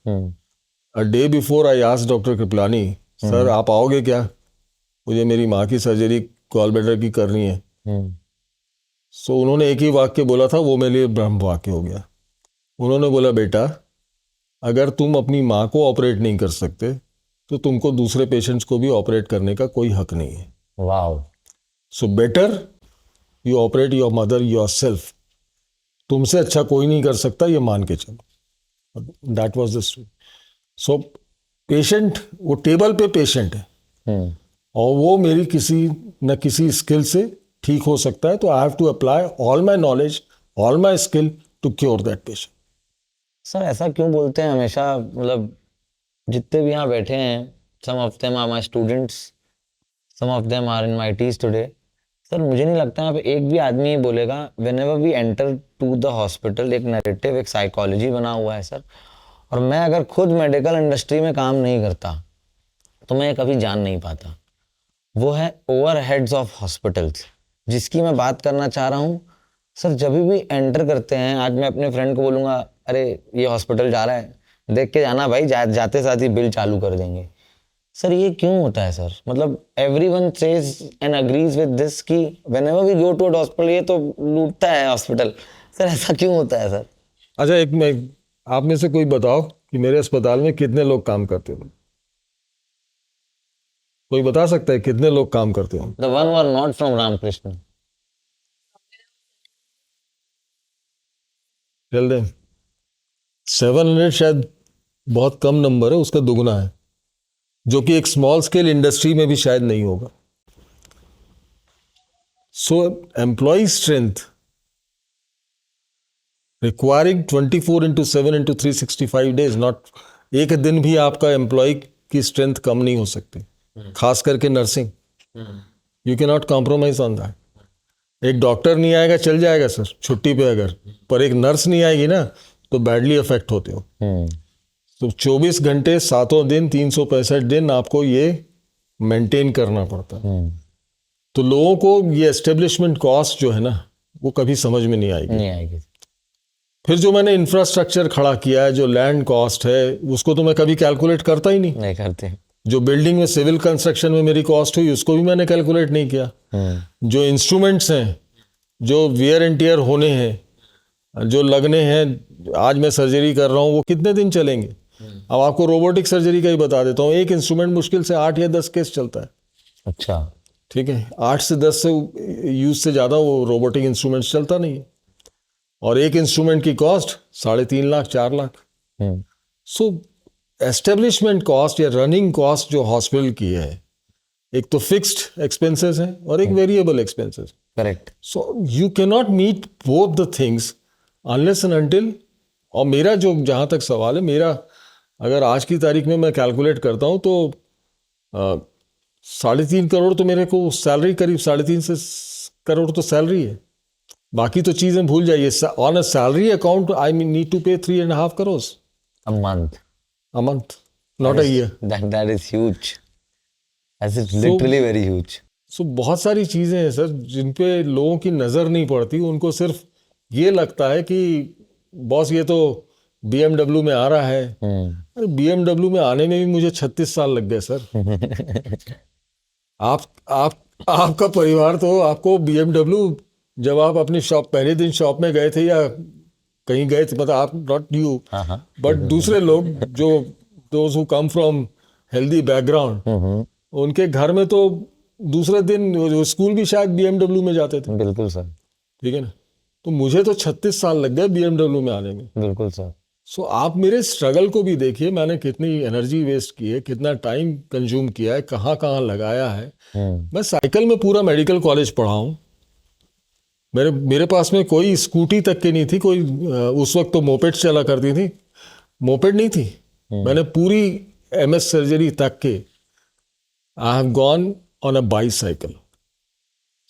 a day before I asked doctor Kripalani, sir आप आओगे क्या, मुझे मेरी माँ की सर्जरी गॉल ब्लैडर की करनी है। सो उन्होंने एक ही वाक्य बोला था, वो मेरे लिए ब्रह्म वाक्य हो गया। उन्होंने बोला, बेटा अगर तुम अपनी माँ को ऑपरेट नहीं कर सकते तो तुमको दूसरे पेशेंट्स को भी ऑपरेट करने का कोई हक नहीं है। Wow. So better you operate your mother yourself. तुमसे अच्छा कोई नहीं कर सकता, ये मान के चलो। That was the story. So patient, वो टेबल पे पेशेंट है और वो मेरी किसी न किसी स्किल से ठीक हो सकता है, तो I have to apply all my knowledge, all my skill to cure that patient. Sir ऐसा क्यों बोलते हैं हमेशा, मतलब जितने भी यहाँ बैठे हैं, some of them are my students, some of them are invitees today. Sir मुझे नहीं लगता यहाँ पे एक भी आदमी ही बोलेगा whenever we enter to the hospital, एक नैरेटिव, एक साइकोलॉजी बना हुआ है सर। और मैं अगर खुद मेडिकल इंडस्ट्री में काम नहीं करता तो मैं कभी जान नहीं पाता। वो है ओवरहेड्स ऑफ हॉस्पिटल्स, जिसकी मैं बात करना चाह रहा हूँ। सर जब भी एंटर करते हैं, आज मैं अपने फ्रेंड को बोलूँगा, अरे ये हॉस्पिटल जा रहा है, देख के जाना भाई, जाते साथ ही बिल चालू कर देंगे। सर ये क्यों होता है सर? मतलब everyone says and agrees with this कि whenever we go to a hospital, ये तो लूटता है हॉस्पिटल। सर ऐसा क्यों होता है सर? अच्छा, एक मैं, आप में से कोई बताओ कि मेरे अस्पताल में कितने लोग काम करते हो? कोई बता सकता है कितने लोग काम करते हो? The one were not from Ramakrishna. Tell them 700 शायद बहुत कम नंबर है, उसका दुगना है, जो कि एक स्मॉल स्केल इंडस्ट्री में भी शायद नहीं होगा। So employ strength requiring 24/7/365 days, not एक दिन भी आपका एम्प्लॉय की स्ट्रेंथ कम नहीं हो सकती, खास करके nursing. You can not compromise on that. एक डॉक्टर नहीं आएगा चल जाएगा सर छुट्टी पे अगर, पर एक नर्स नहीं आएगी ना तो बैडली अफेक्ट होते हो। तो 24 घंटे 7 दिन 365 दिन आपको ये मेंटेन करना पड़ता है। तो लोगों को ये एस्टेब्लिशमेंट कॉस्ट जो है ना वो कभी समझ में नहीं आएगी। फिर जो मैंने इंफ्रास्ट्रक्चर खड़ा किया है, जो लैंड कॉस्ट है, उसको तो मैं कभी कैलकुलेट करता ही नहीं करते। जो बिल्डिंग में सिविल कंस्ट्रक्शन में मेरी कॉस्ट हुई उसको भी मैंने कैलकुलेट नहीं किया। जो इंस्ट्रूमेंट्स हैं, जो वियर एंड टियर होने हैं, जो लगने हैं, आज मैं सर्जरी कर रहा हूँ वो कितने दिन चलेंगे। अब आपको रोबोटिक सर्जरी का ही बता देता हूँ, एक इंस्ट्रूमेंट मुश्किल से 8 या 10 केस चलता है। अच्छा, ठीक है, 8 से 10 से यूज से ज़्यादा वो रोबोटिक इंस्ट्रूमेंट चलता नहीं है। और एक इंस्ट्रूमेंट की cost 3.5 lakh 4 lakh. So establishment cost या रनिंग कॉस्ट जो हॉस्पिटल की है, एक तो फिक्स्ड एक्सपेंसेस है और एक variable expenses. Correct. So you can not meet both the things unless and until. और मेरा जो जहाँ तक सवाल है, मेरा अगर आज की तारीख में मैं कैलकुलेट करता हूँ तो 3.5 करोड़ तो मेरे को सैलरी, करीब 3.5 करोड़ तो सैलरी है। बाकी तो चीज़ें भूल जाइए। On a salary account I mean need to pay 3.5 crore a month, not a year. That is huge. That is literally very huge. So बहुत सारी चीज़ें हैं सर जिन पे लोगों की नज़र नहीं पड़ती। उनको सिर्फ ये लगता है कि बॉस ये तो BMW में आ रहा है। अरे BMW में आने में भी मुझे 36 साल लग गए सर। आपका परिवार तो आपको BMW, जब आप अपनी शॉप पहले दिन शॉप में गए थे या कहीं गए थे, मतलब आप नॉट यू बट दूसरे लोग जो those who come from healthy background, उनके घर में तो दूसरे दिन स्कूल भी शायद BMW में जाते थे। बिल्कुल सर। ठीक है ना, तो मुझे तो 36 साल लग गए BMW में आने में। बिल्कुल सर। सो आप मेरे स्ट्रगल को भी देखिए, मैंने कितनी एनर्जी वेस्ट की है, कितना टाइम कंज्यूम किया है, कहाँ कहाँ लगाया है। मैं साइकिल में पूरा मेडिकल कॉलेज पढ़ा हूँ। मेरे पास में कोई स्कूटी तक की नहीं थी, कोई उस वक्त तो मोपेड चला करती थी, मोपेड नहीं थी। मैंने पूरी MS सर्जरी तक के I have gone on a bicycle.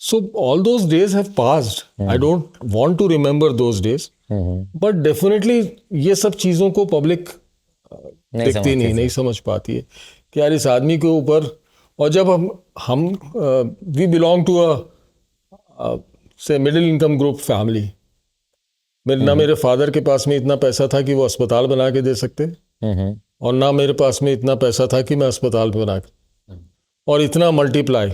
So all those days have passed. I don't want to remember those days, but definitely ये सब चीज़ों को पब्लिक देखती नहीं समझ पाती है कि यार इस आदमी के ऊपर। और जब हम वी बिलोंग टू अ से मिडिल इनकम ग्रुप फैमिली। ना मेरे फादर के पास में इतना पैसा था कि वो अस्पताल बना के दे सकते, और ना मेरे पास में इतना पैसा था कि मैं अस्पताल बना के, और इतना मल्टीप्लाई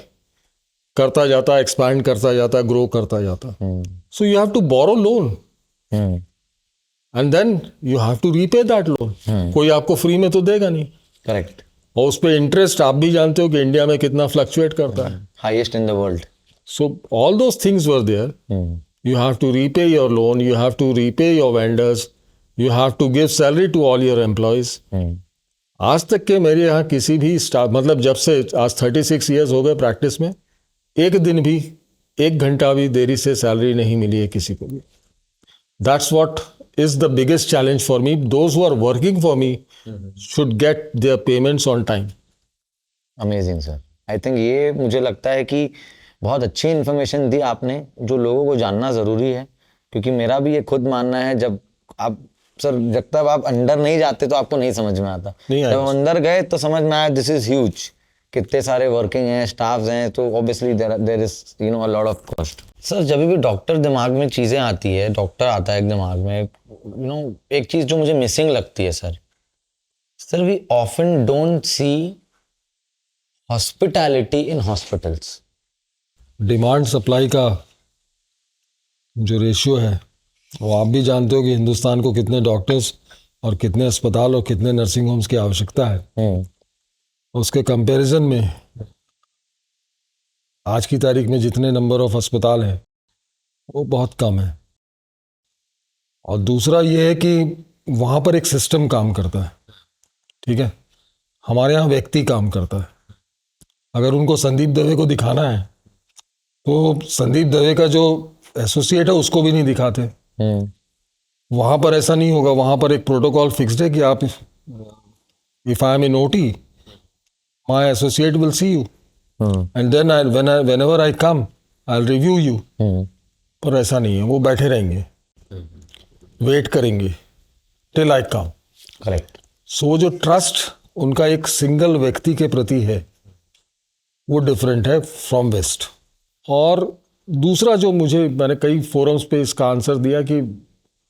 करता जाता, एक्सपैंड करता जाता, ग्रो करता जाता। So you have to borrow loan and then you have to repay that loan. कोई आपको फ्री में तो देगा नहीं। करेक्ट। और उस पर इंटरेस्ट आप भी जानते हो कि इंडिया में कितना फ्लक्चुएट करता है, highest in the world. So all those things were there. You have to repay your loan, you have to repay your vendors, you have to give salary to all your employees. आज तक के मेरे यहाँ किसी भी स्टाफ, मतलब जब से आज 36 ईयर्स हो गए प्रैक्टिस में, एक दिन भी 1 घंटा भी देरी से सैलरी नहीं मिली है किसी को भी। That's what is the biggest challenge for me. Those who are working for me should get their payments on time. Amazing sir. I think ये मुझे लगता है कि बहुत अच्छी इन्फॉर्मेशन दी आपने, जो लोगों को जानना ज़रूरी है। क्योंकि मेरा भी ये खुद मानना है, जब आप सर जब तक आप अंदर नहीं जाते तो आपको नहीं समझ में आता। जब अंदर गए तो समझ में आया दिस इज़ ह्यूज, कितने सारे वर्किंग हैं, स्टाफ्स हैं, तो obviously there is a lot of cost. Sir जब भी डॉक्टर दिमाग में चीज़ें आती है, डॉक्टर आता है दिमाग में, एक चीज़ जो मुझे मिसिंग लगती है sir we often don't see hospitality in hospitals. Demand supply का जो रेशियो है वो आप भी जानते हो कि हिंदुस्तान को कितने डॉक्टर्स और कितने अस्पताल और कितने नर्सिंग होम्स की आवश्यकता है। उसके कंपैरिजन में आज की तारीख में जितने नंबर ऑफ अस्पताल हैं वो बहुत कम है। और दूसरा ये है कि वहाँ पर एक सिस्टम काम करता है, ठीक है, हमारे यहाँ व्यक्ति काम करता है। अगर उनको संदीप दवे को दिखाना है तो संदीप दवे का जो एसोसिएट है उसको भी नहीं दिखाते। वहाँ पर ऐसा नहीं होगा, वहाँ पर एक प्रोटोकॉल फिक्स्ड है कि आप if I am in OT my associate will see you, and then whenever I come I'll review you. पर ऐसा नहीं है, वो बैठे रहेंगे, वेट करेंगे टिल आई कम. करेक्ट. सो जो ट्रस्ट उनका एक सिंगल व्यक्ति के प्रति है वो डिफरेंट है फ्रॉम वेस्ट. और दूसरा जो मैंने कई फोरम्स पे इसका आंसर दिया कि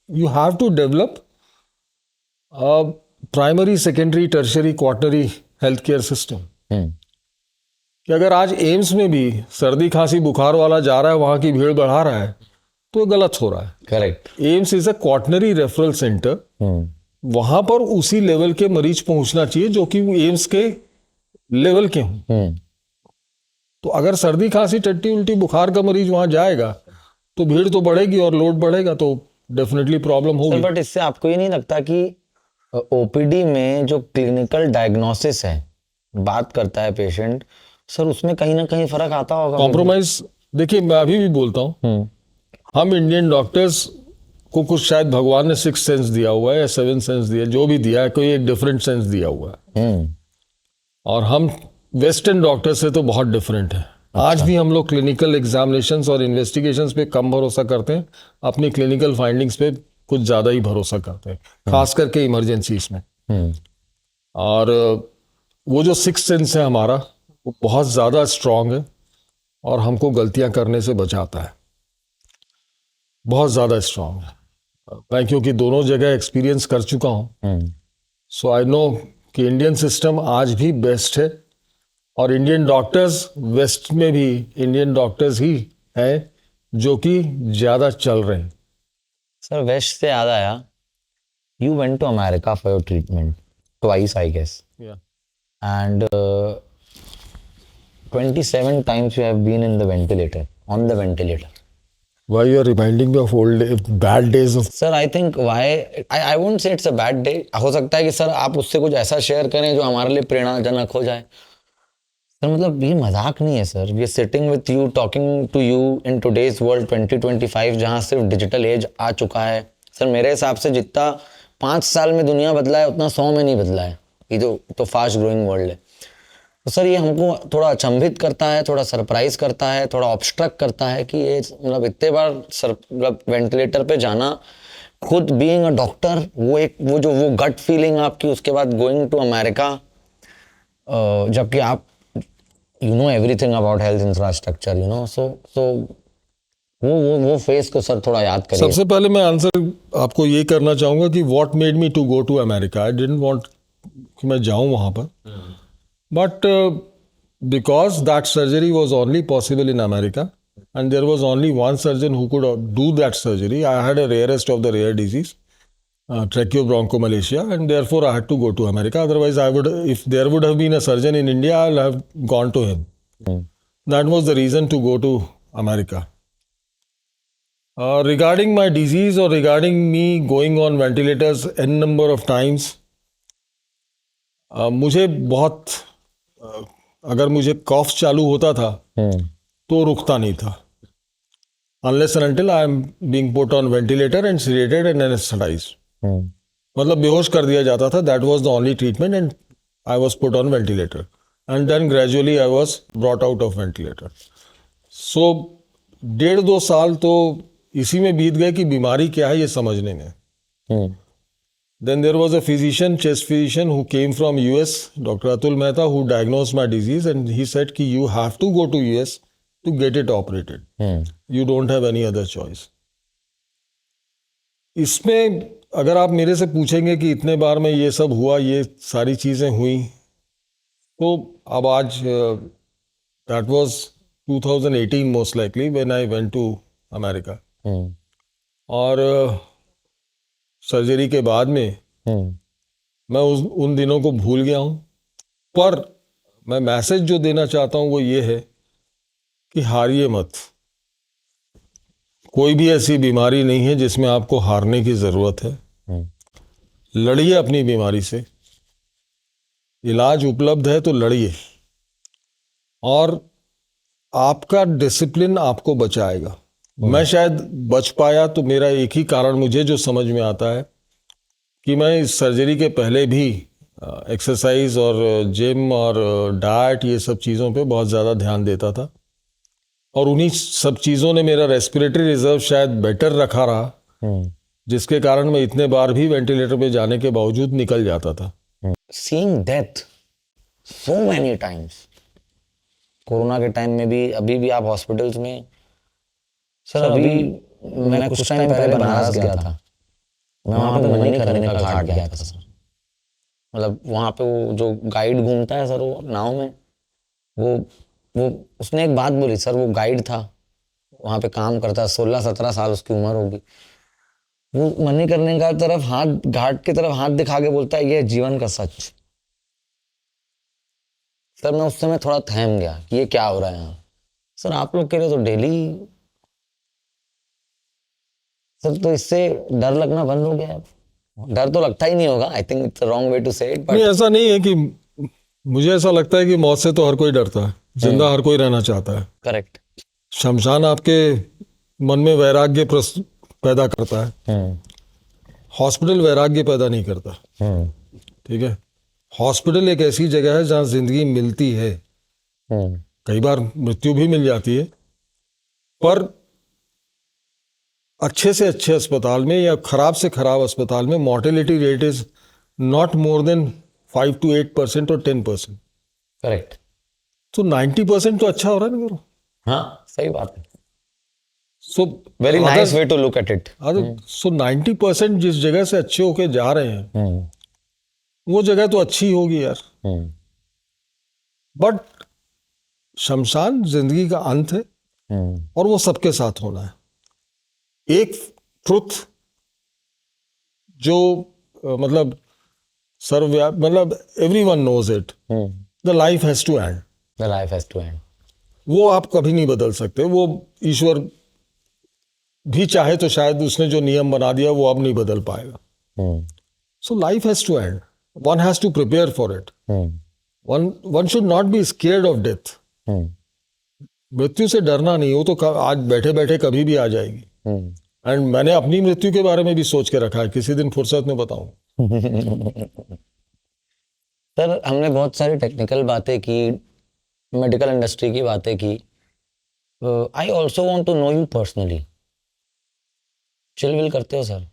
you have to develop primary, secondary, tertiary, quaternary health care system. कि अगर आज एम्स में भी सर्दी खांसी बुखार वाला जा रहा है, वहां की भीड़ बढ़ा रहा है, तो गलत हो रहा है. Correct. AIIMS is a quaternary referral centre. वहां पर उसी लेवल के मरीज पहुंचना चाहिए जो कि एम्स के लेवल के हों. तो अगर सर्दी खांसी टट्टी उल्टी बुखार का मरीज वहां जाएगा तो भीड़ तो बढ़ेगी और लोड बढ़ेगा, तो डेफिनेटली प्रॉब्लम होगी. बट इससे आपको ये नहीं लगता कि ओपीडी में जो क्लिनिकल डायग्नोसिस है, बात करता है पेशेंट, सर उसमें कहीं ना कहीं फर्क आता होगा? कॉम्प्रोमाइज, देखिए मैं अभी भी बोलता हूँ, हम इंडियन डॉक्टर्स को कुछ शायद भगवान ने 6 सेंस दिया हुआ है या 7 सेंस दिया, जो भी दिया है, कोई एक डिफरेंट सेंस दिया हुआ है. और हम वेस्टर्न डॉक्टर से तो बहुत डिफरेंट है. आज भी हम लोग क्लिनिकल एग्जामिनेशंस और इन्वेस्टिगेशंस पे कम भरोसा करते हैं, अपनी क्लिनिकल फाइंडिंग्स पे कुछ ज़्यादा ही भरोसा करते हैं, खास करके इमरजेंसीज में. और वो जो 6 सेंस है हमारा, वो बहुत ज़्यादा स्ट्रांग है और हमको गलतियां करने से बचाता है, बहुत ज़्यादा स्ट्रांग है. मैं क्योंकि दोनों जगह एक्सपीरियंस कर चुका हूँ, सो आई नो कि इंडियन सिस्टम आज भी बेस्ट है. और इंडियन डॉक्टर्स, वेस्ट में भी इंडियन डॉक्टर्स ही हैं जो कि ज़्यादा चल रहे हैं. सर वेस्ट से याद आया, you went to America for your treatment twice I guess, and 27 times you have been in the ventilator, on the ventilator. Why you are reminding me of bad days of? Sir, I think why I won't say it's a bad day. हो सकता है कि सर आप उससे कुछ ऐसा शेयर करें जो हमारे लिए प्रेरणाजनक हो जाए. सर मतलब ये मजाक नहीं है सर. ये sitting with you, talking to you in today's world 2025, जहाँ सिर्फ डिजिटल एज आ चुका है. सर मेरे हिसाब से जितना 5 साल में दुनिया बदला है उतना 100 में नहीं बदला है. ये तो फास्ट ग्रोइंग वर्ल्ड है. तो सर ये हमको थोड़ा अचंभित करता है, थोड़ा सरप्राइज करता है, थोड़ा ऑब्स्ट्रक्ट करता है कि ये मतलब इतने बार मतलब वेंटिलेटर पे जाना, खुद बीइंग अ डॉक्टर, वो गट फीलिंग आपकी, उसके बाद गोइंग टू अमेरिका, जबकि आप you know everything about health infrastructure, you know, so वो फेस को सर थोड़ा याद करिए. सबसे पहले मैं आंसर आपको ये करना चाहूँगा कि what made me to go to America. I didn't want कि मैं जाऊँ वहाँ पर, but because that surgery was only possible in America and there was only one surgeon who could do that surgery. I had a rarest of the rare disease, tracheobronchomalacia, and therefore I had to go to America. Otherwise if there would have been a surgeon in India, I'll have gone to him. That was the reason to go to America. Regarding my disease or regarding me going on ventilators n number of times, मुझे बहुत अगर मुझे कॉफ चालू होता था तो रुकता नहीं था, unless and until I am being put on ventilator and sedated and anesthetized. मतलब बेहोश कर दिया जाता था. That was the only treatment and I was put on ventilator and then gradually I was brought out of ventilator. So 1.5-2 साल तो इसी में बीत गए कि बीमारी क्या है ये समझने में. Then there was a physician, chest physician, who came from US, Dr. Atul Mehta, who diagnosed my disease, and he said कि you have to go to US to get it operated. You don't have any other choice. इसमें अगर आप मेरे से पूछेंगे कि इतने बार में ये सब हुआ, ये सारी चीज़ें हुई, तो अब आज that was 2018 most likely when I went to America. और सर्जरी के बाद में मैं उन दिनों को भूल गया हूँ. पर मैं मैसेज जो देना चाहता हूँ वो ये है कि हारिए मत. कोई भी ऐसी बीमारी नहीं है जिसमें आपको हारने की ज़रूरत है. लड़िए अपनी बीमारी से, इलाज उपलब्ध है तो लड़िए, और आपका डिसिप्लिन आपको बचाएगा. मैं शायद बच पाया तो मेरा एक ही कारण मुझे जो समझ में आता है कि मैं इस सर्जरी के पहले भी एक्सरसाइज और जिम और डाइट, ये सब चीज़ों पे बहुत ज़्यादा ध्यान देता था, और उन्हीं सब चीज़ों ने मेरा रेस्पिरेटरी रिजर्व शायद बेटर रखा रहा, जिसके कारण मैं इतने बार भी वेंटिलेटर पे जाने के बावजूद निकल जाता था। Seeing death so many times, corona के टाइम में भी, अभी भी आप हॉस्पिटल्स में। सर अभी मैं कुछ टाइम पहले बनारस गया था, मैं वहाँ पे मणिकर्णिका का घाट गया था सर। मतलब वहाँ पे वो जो गाइड घूमता है सर, वो नाव में, वो उसने एक बात बोली सर, वो गाइड था, वहाँ पे काम करता, 16-17 साल उसकी उम्र होगी। वो मणिकर्णिका की तरफ हाथ, घाट की तरफ हाथ दिखा के बोलता है, ये जीवन का सच। सर मैं उस समय थोड़ा थम गया कि ये क्या हो रहा है यहाँ। सर आप लोग कह रहे तो डेली, सर तो इससे डर लगना बंद हो गया है। डर तो लगता ही नहीं होगा, I think it's wrong way to say it, नहीं, ऐसा नहीं है कि, मुझे ऐसा लगता है कि मौत से तो हर कोई डरता है, जिंदा हर कोई रहना चाहता है। करेक्ट। शमशान आपके मन में वैराग्य पैदा करता है, हॉस्पिटल वैराग्य पैदा नहीं करता। ठीक है, हॉस्पिटल एक ऐसी जगह है जहाँ जिंदगी मिलती है, कई बार मृत्यु भी मिल जाती है, पर अच्छे से अच्छे अस्पताल में या खराब से खराब अस्पताल में mortality rate is not more than 5 to 8% और 10%। करेक्ट। तो 90% तो अच्छा हो रहा है ना मेरा। हाँ सही बात है। So very nice way to look at it. So 90% जिस जगह से अच्छे होके जा रहे हैं, वो जगह तो अच्छी होगी यार, बट शमशान जिंदगी का अंत है, और वो सबके साथ होना है। एक ट्रुथ जो मतलब मतलब everyone knows it, the life has to end. The life has to end. वो आप कभी नहीं बदल सकते, वो ईश्वर भी चाहे तो शायद उसने जो नियम बना दिया वो अब नहीं बदल पाएगा। So life has to end, one has to prepare for it, one should not be scared of death. मृत्यु से डरना नहीं, वो तो आज बैठे बैठे कभी भी आ जाएगी। एंड मैंने अपनी मृत्यु के बारे में भी सोच के रखा है, किसी दिन फुर्सत में बताऊं। सर हमने बहुत सारी टेक्निकल बातें की, मेडिकल इंडस्ट्री की बातें की। I also want to know you personally. Chill विल करते हो सर?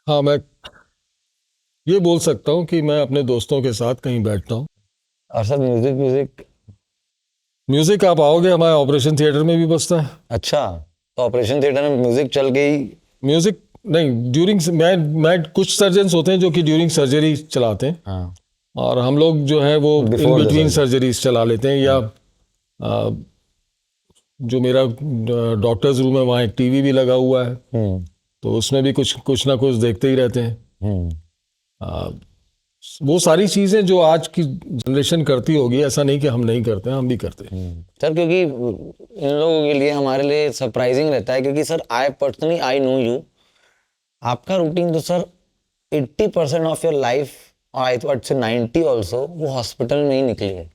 हाँ, मैं ये बोल सकता हूँ कि मैं अपने दोस्तों के साथ कहीं बैठता हूँ। और सर म्यूजिक आप आओगे, हमारे ऑपरेशन थिएटर में भी बजता है। अच्छा, तो ऑपरेशन थिएटर में म्यूजिक चल गई? म्यूजिक नहीं, ड्यूरिंग मैं कुछ सर्जन्स होते हैं जो कि ड्यूरिंग सर्जरी चलाते हैं। हाँ। और हम लोग जो है वो इन बिटवीन सर्जरीज चला लेते हैं, या जो मेरा डॉक्टर्स रूम है वहाँ एक टीवी भी लगा हुआ है, तो उसमें भी कुछ ना कुछ देखते ही रहते हैं। वो सारी चीजें जो आज की जनरेशन करती होगी, ऐसा नहीं कि हम नहीं करते हैं, हम भी करते हैं। सर क्योंकि इन लोगों के लिए, हमारे लिए सरप्राइजिंग रहता है, क्योंकि सर आई नो यू, आपका रूटीन तो सर 80% ऑफ योर लाइफ, और आई थॉट से 90 ऑल्सो, वो हॉस्पिटल में ही निकली है।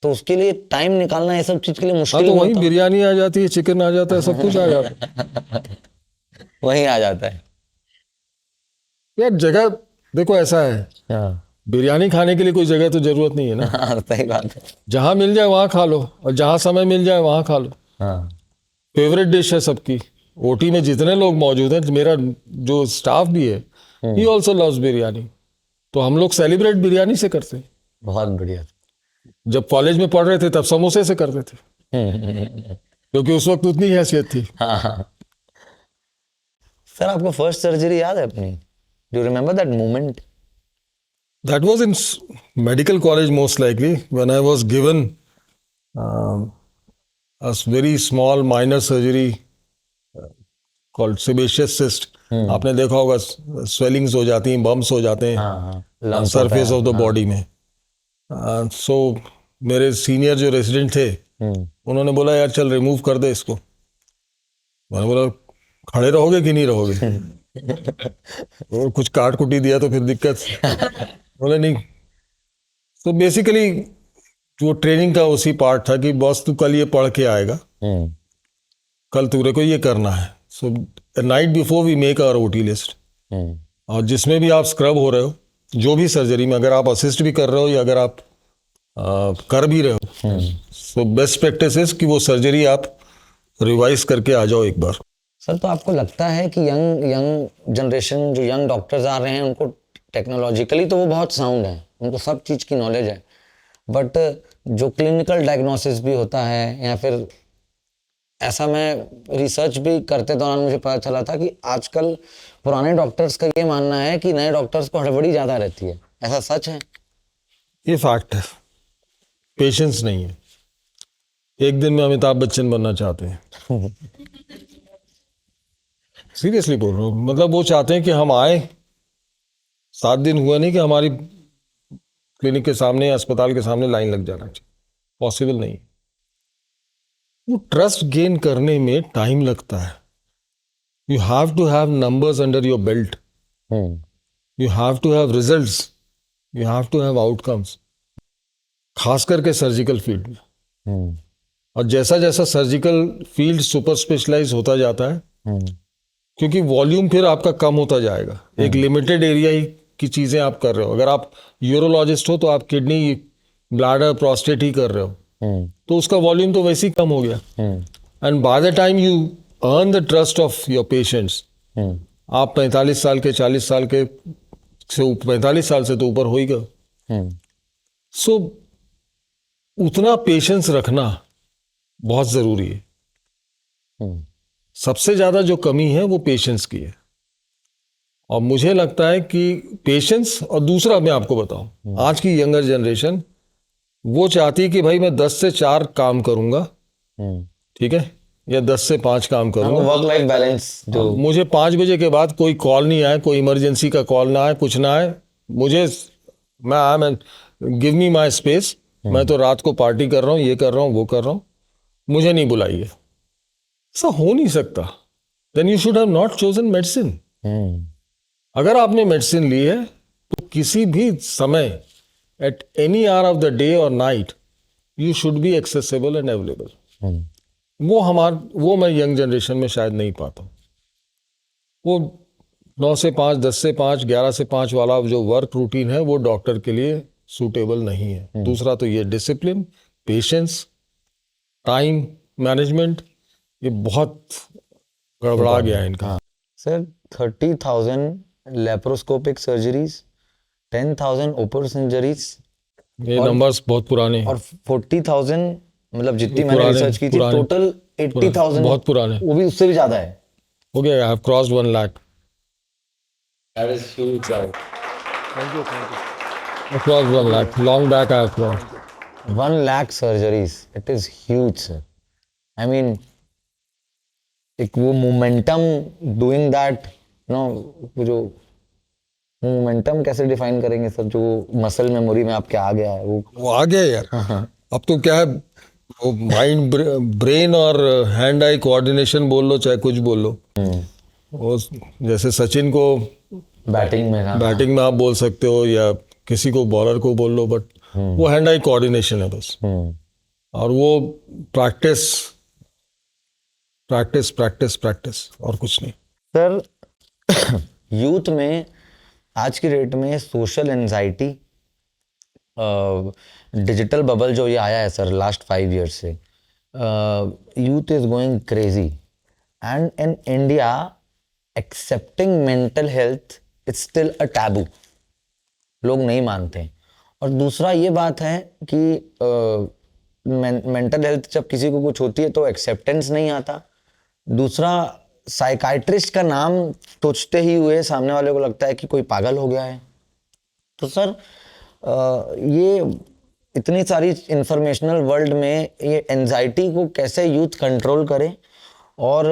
तो उसके लिए टाइम निकालना ये सब चीज के लिए मुश्किल तो वही बिरयानी आ जाती है, चिकन आ जाता है, सब कुछ आ जाता है। वही आ जाता है यार। जगह देखो ऐसा है, बिरयानी खाने के लिए कोई जगह तो जरूरत नहीं है ना। सही बात है। जहां मिल जाए वहां खा लो, और जहां समय मिल जाए वहां खा लो। फेवरेट डिश है सबकी। ओटी में जितने लोग मौजूद हैं, मेरा जो स्टाफ भी है, ही ऑल्सो लव्स बिरयानी, तो हम लोग सेलिब्रेट बिरयानी से करते हैं। बहुत बढ़िया। जब कॉलेज में पढ़ रहे थे तब समोसे से करते थे, क्योंकि उस वक्त उतनी हैसियत थी। सर आपको फर्स्ट सर्जरी याद है अपनी? Do you remember that moment? That was in medical college most likely, when I was given a very small minor surgery called sebaceous cyst. आपने देखा होगा, swellings हो जाती हैं, bumps हो जाते हैं सरफेस ऑफ द बॉडी में। सो मेरे सीनियर जो रेजिडेंट थे, उन्होंने बोला यार चल रिमूव कर दे इसको। मैंने बोला खड़े रहोगे कि नहीं रहोगे? और कुछ काट कुटी दिया तो फिर दिक्कत। बोले नहीं। तो बेसिकली जो ट्रेनिंग का उसी पार्ट था कि बॉस तू कल ये पढ़ के आएगा, कल तुरे को ये करना है। So night before we make our OT list, और जिसमें भी आप स्क्रब हो रहे हो, जो भी सर्जरी में अगर आप असिस्ट भी कर रहे हो या अगर आप कर भी रहे हो, सो बेस्ट प्रैक्टिस इज कि वो सर्जरी आप रिवाइज करके आ जाओ एक बार। सर तो आपको लगता है कि यंग जनरेशन जो यंग डॉक्टर्स आ रहे हैं उनको टेक्नोलॉजिकली तो वो बहुत साउंड है, उनको सब चीज़ की नॉलेज है, बट जो क्लिनिकल डायग्नोसिस भी होता है, या फिर ऐसा मैं रिसर्च भी करते दौरान मुझे पता चला था कि आजकल पुराने डॉक्टर्स का ये मानना है कि नए डॉक्टर्स को हड़बड़ी ज़्यादा रहती है, ऐसा सच है? ये फैक्ट है, पेशेंस नहीं है। एक दिन में अमिताभ बच्चन बनना चाहते हैं। सीरियसली बोल रहा हूँ, मतलब वो चाहते हैं कि हम आए, 7 दिन हुआ नहीं कि हमारी क्लिनिक के सामने, अस्पताल के सामने लाइन लग जाना चाहिए, पॉसिबल नहीं। वो ट्रस्ट गेन करने में टाइम लगता है। You have to have numbers under your belt, you have to have results, you have to have outcomes, खास करके सर्जिकल फील्ड में। और जैसा जैसा सर्जिकल फील्ड सुपर स्पेशलाइज होता जाता है, क्योंकि वॉल्यूम फिर आपका कम होता जाएगा, एक लिमिटेड एरिया ही की चीज़ें आप कर रहे हो। अगर आप यूरोलॉजिस्ट हो तो आप किडनी, ब्लैडर, प्रोस्टेट ही कर रहे हो, तो उसका वॉल्यूम तो वैसे ही कम हो गया। And by the time you earn the trust of your patients, आप 45 साल के, 40 साल के से 45 साल से तो ऊपर हो ही गए। सो उतना पेशेंस रखना बहुत ज़रूरी है। सबसे ज़्यादा जो कमी है वो पेशेंस की है, और मुझे लगता है कि पेशेंस, और दूसरा मैं आपको बताऊं, आज की यंगर जनरेशन वो चाहती है कि भाई मैं 10 से 4 काम करूंगा, ठीक है, या 10 से 5 काम करूंगा, वर्क लाइफ बैलेंस। जो मुझे 5 बजे के बाद कोई कॉल नहीं आए, कोई इमरजेंसी का कॉल ना आए, कुछ ना आए, मुझे, मैं गिव मी माई स्पेस, मैं तो रात को पार्टी कर रहा हूँ, ये कर रहा हूँ, वो कर रहा हूँ, मुझे नहीं बुलाइए। ऐसा हो नहीं सकता। Then you should have not chosen medicine. अगर आपने मेडिसिन ली है तो किसी भी समय, at any hour of the day और night, you should be accessible and available. वो मैं यंग जनरेशन में शायद नहीं पाता। वो 9 से 5, 10 से 5, 11 से 5 वाला जो वर्क रूटीन है वो डॉक्टर के लिए सूटेबल नहीं है। दूसरा तो ये डिसिप्लिन, पेशेंस, टाइम मैनेजमेंट, ये बहुत गड़बड़ा गया है इनका। Sir 30,000 laparoscopic surgeries, 10,000 open surgeries, ये नंबर्स बहुत पुराने हैं, और 40,000, मतलब जितनी मैंने पुराने- रिसर्च की थी, पुराने- टोटल 80,000, बहुत पुराने, वो भी उससे भी ज्यादा है। हो गया। I have crossed 1 lakh. That is huge, sir. I crossed 1 lakh. Long back I have crossed. 1 lakh surgeries. It is huge, sir. I mean, एक वो मोमेंटम डूइंग दैट, नो, वो जो मोमेंटम कैसे डिफाइन करेंगे सर, जो मसल मेमोरी में आपके आ गया है वो आ गया यार। अब तो क्या है, वो माइंड, ब्रेन और हैंड आई कोऑर्डिनेशन बोल लो, चाहे कुछ बोल लो। वो जैसे सचिन को बैटिंग में। हाँ, बैटिंग में आप बोल सकते हो, या किसी को बॉलर को बोल लो, बट वो हैंड आई कोऑर्डिनेशन है बस। और वो प्रैक्टिस प्रैक्टिस प्रैक्टिस प्रैक्टिस, और कुछ नहीं। सर यूथ में आज की डेट में सोशल एंजाइटी, डिजिटल बबल जो ये आया है सर लास्ट 5 ईयर्स से, youth is going crazy, and in India accepting mental health is still a taboo, लोग नहीं मानते। और दूसरा ये बात है कि मेंटल हेल्थ जब किसी को कुछ होती है तो एक्सेप्टेंस नहीं आता। दूसरा, साइकाइट्रिस्ट का नाम सोचते ही हुए सामने वाले को लगता है कि कोई पागल हो गया है। तो सर ये इतनी सारी इंफॉर्मेशनल वर्ल्ड में ये एंजाइटी को कैसे यूथ कंट्रोल करे, और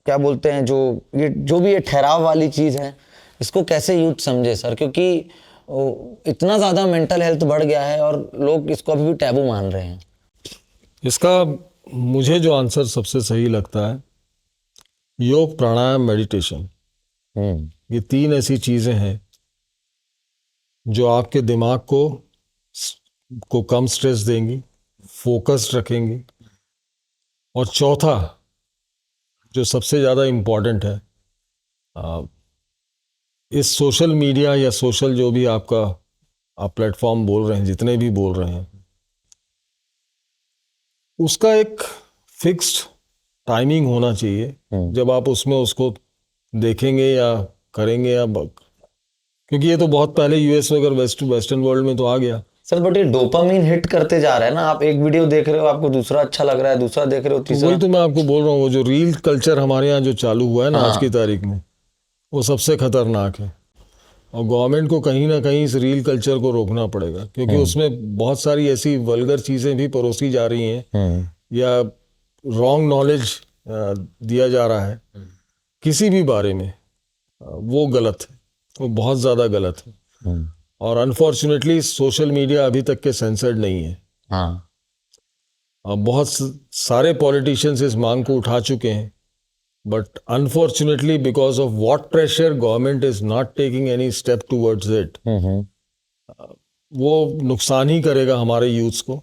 क्या बोलते हैं, जो भी ये ठहराव वाली चीज़ है, इसको कैसे यूथ समझे सर, क्योंकि इतना ज़्यादा मेंटल हेल्थ बढ़ गया है और लोग इसको अभी भी टैबू मान रहे हैं। इसका मुझे जो आंसर सबसे सही लगता है, योग, प्राणायाम, मेडिटेशन, ये 3 ऐसी चीज़ें हैं जो आपके दिमाग को कम स्ट्रेस देंगी, फोकस्ड रखेंगी। और चौथा, जो सबसे ज़्यादा इम्पोर्टेंट है, इस सोशल मीडिया या सोशल जो भी आपका आप प्लेटफॉर्म बोल रहे हैं, जितने भी बोल रहे हैं, उसका एक फिक्स्ड टाइमिंग होना चाहिए जब आप उसमें उसको देखेंगे या करेंगे या क्योंकि ये तो बहुत पहले यूएस में, अगर वेस्टर्न वर्ल्ड में तो आ गया सर। बट ये डोपामिन हिट करते जा रहा है ना, आप एक वीडियो देख रहे हो, आपको दूसरा अच्छा लग रहा है, दूसरा देख रहे हो, तीसरा। वही तो मैं आपको बोल रहा हूँ, वो जो रील कल्चर हमारे यहाँ जो चालू हुआ है ना आज की तारीख में, वो सबसे खतरनाक है। और गवर्नमेंट को कहीं ना कहीं इस रील कल्चर को रोकना पड़ेगा, क्योंकि उसमें बहुत सारी ऐसी वल्गर चीज़ें भी परोसी जा रही हैं या रॉन्ग नॉलेज दिया जा रहा है किसी भी बारे में। वो गलत है, वो बहुत ज़्यादा गलत है। और अनफॉर्चुनेटली सोशल मीडिया अभी तक के सेंसर्ड नहीं है। हाँ, बहुत सारे पॉलिटिशियंस इस मांग को उठा चुके हैं, but unfortunately because of what pressure government is not taking any step towards it, वो नुकसान ही करेगा हमारे यूथ्स को।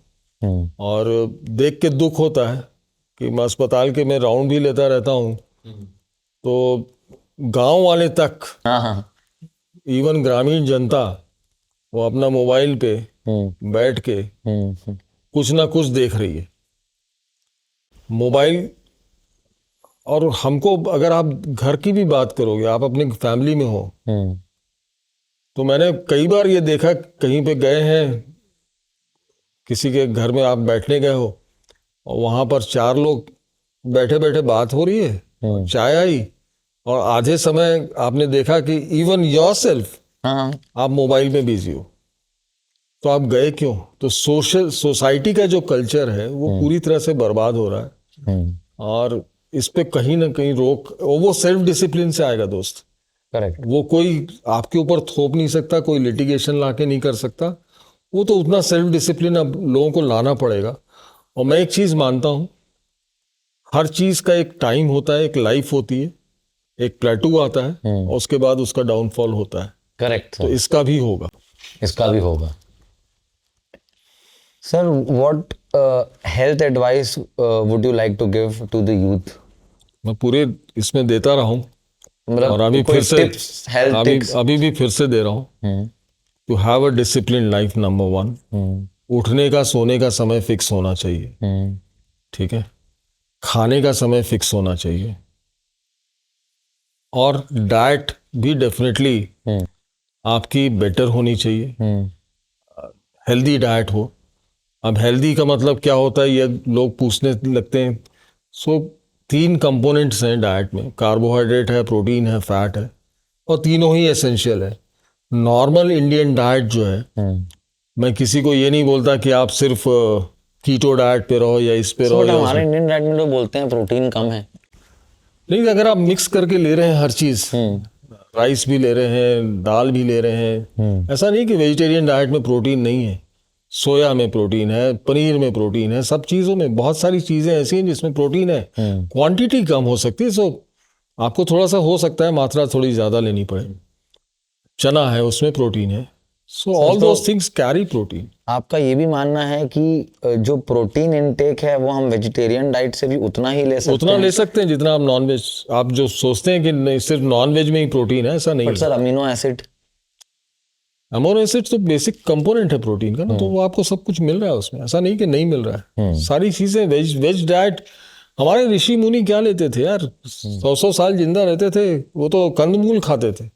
और देख के दुख होता है कि मैं अस्पताल के में राउंड भी लेता रहता हूँ, तो गांव वाले तक, इवन ग्रामीण जनता, वो अपना मोबाइल पे बैठ के कुछ ना कुछ देख रही है मोबाइल। और हमको, अगर आप घर की भी बात करोगे, आप अपनी फैमिली में हो, तो मैंने कई बार ये देखा, कहीं पे गए हैं, किसी के घर में आप बैठने गए हो और वहां पर 4 लोग बैठे बैठे बात हो रही है, चाय आई, और आधे समय आपने देखा कि इवन योरसेल्फ आप मोबाइल में बिजी हो। तो आप गए क्यों? तो सोसाइटी का जो कल्चर है वो पूरी तरह से बर्बाद हो रहा है। और इस पे कहीं ना कहीं रोक, वो सेल्फ डिसिप्लिन से आएगा दोस्त। करेक्ट। वो कोई आपके ऊपर थोप नहीं सकता, कोई लिटिगेशन लाके नहीं कर सकता। वो तो उतना सेल्फ डिसिप्लिन अब लोगों को लाना पड़ेगा। और मैं एक चीज मानता हूं, हर चीज का एक टाइम होता है, एक लाइफ होती है, एक प्लेटू आता है और उसके बाद उसका डाउनफॉल होता है। करेक्ट। तो इसका भी होगा, इसका भी होगा। Sir, what health advice would you like to give to the youth? मैं पूरे इसमें देता रहा हूं, मतलब और अभी कोई फिर से टिप्स, हेल्थ टिप्स? अभी भी फिर से दे रहा हूं। To have a discipline life, number 1, उठने का सोने का समय फिक्स होना चाहिए। ठीक है, खाने का समय फिक्स होना चाहिए, और डाइट भी डेफिनेटली आपकी बेटर होनी चाहिए, हेल्दी डाइट हो। अब हेल्दी का मतलब क्या होता है, ये लोग पूछने लगते हैं। सो 3 कंपोनेंट्स हैं डाइट में, कार्बोहाइड्रेट है, प्रोटीन है, फैट है, और तीनों ही एसेंशियल है। नॉर्मल इंडियन डाइट जो है, मैं किसी को ये नहीं बोलता कि आप सिर्फ कीटो डाइट पे रहो या इस पे रहो, या हमारे इंडियन डाइट में लोग बोलते हैं प्रोटीन कम है। नहीं, अगर आप मिक्स करके ले रहे हैं हर चीज, राइस भी ले रहे हैं, दाल भी ले रहे हैं, ऐसा नहीं कि वेजिटेरियन डाइट में प्रोटीन नहीं है। सोया में प्रोटीन है, पनीर में प्रोटीन है, सब चीज़ों में बहुत सारी चीज़ें ऐसी हैं जिसमें प्रोटीन है। क्वांटिटी कम हो सकती है, सो आपको थोड़ा सा हो सकता है मात्रा थोड़ी ज़्यादा लेनी पड़े। चना है, उसमें प्रोटीन है, सो all those things carry protein. आपका ये भी मानना है कि जो प्रोटीन इनटेक है वो हम वेजिटेरियन डाइट से भी उतना ही ले सकते हैं? उतना ले सकते हैं जितना आप नॉनवेज, आप जो सोचते हैं कि नहीं सिर्फ नॉनवेज में ही प्रोटीन है, ऐसा नहीं है। Sir, amino acid? Amino acid तो बेसिक कंपोनेंट है प्रोटीन का ना, तो वो आपको सब कुछ मिल रहा है उसमें, ऐसा नहीं कि नहीं मिल रहा है। सारी चीजें, वेज डाइट, हमारे ऋषि मुनि क्या लेते थे यार, 100 साल जिंदा रहते थे, वो तो कंदमूल खाते थे।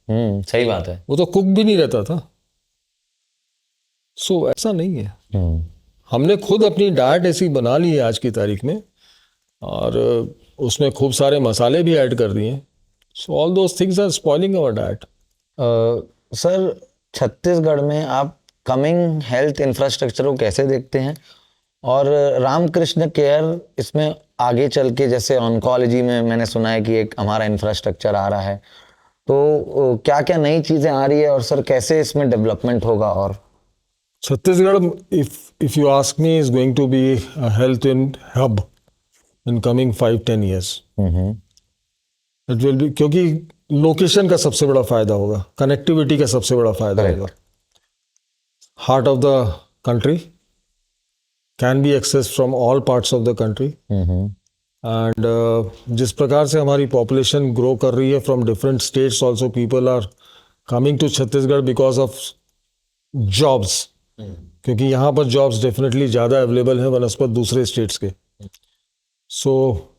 सही बात है। वो तो कुक भी नहीं रहता था। सो ऐसा नहीं है। हमने खुद अपनी डाइट ऐसी बना ली है आज की तारीख में, और उसमें खूब सारे मसाले भी ऐड कर दिए। So all those things are spoiling our diet. Sir, Chhattisgarh में आप कमिंग हेल्थ इंफ्रास्ट्रक्चर को कैसे देखते हैं? और रामकृष्ण केयर इसमें आगे चल के, जैसे ऑन्कोलॉजी में मैंने सुना है कि एक हमारा इंफ्रास्ट्रक्चर आ रहा है, तो क्या क्या नई चीज़ें आ रही है, और सर कैसे इसमें डेवलपमेंट होगा? और Chhattisgarh, if you ask me, is going to be a health hub in coming 5-10 years. It will be, क्योंकि लोकेशन का सबसे बड़ा फायदा होगा, कनेक्टिविटी का सबसे बड़ा फायदा होगा। Heart of the country can be accessed from all parts of the country, and जिस प्रकार से हमारी पॉपुलेशन ग्रो कर रही है from different states, also people are coming to Chhattisgarh because of jobs, क्योंकि यहाँ पर जॉब्स डेफिनेटली ज़्यादा अवेलेबल हैं बनस्पत दूसरे स्टेट्स के। सो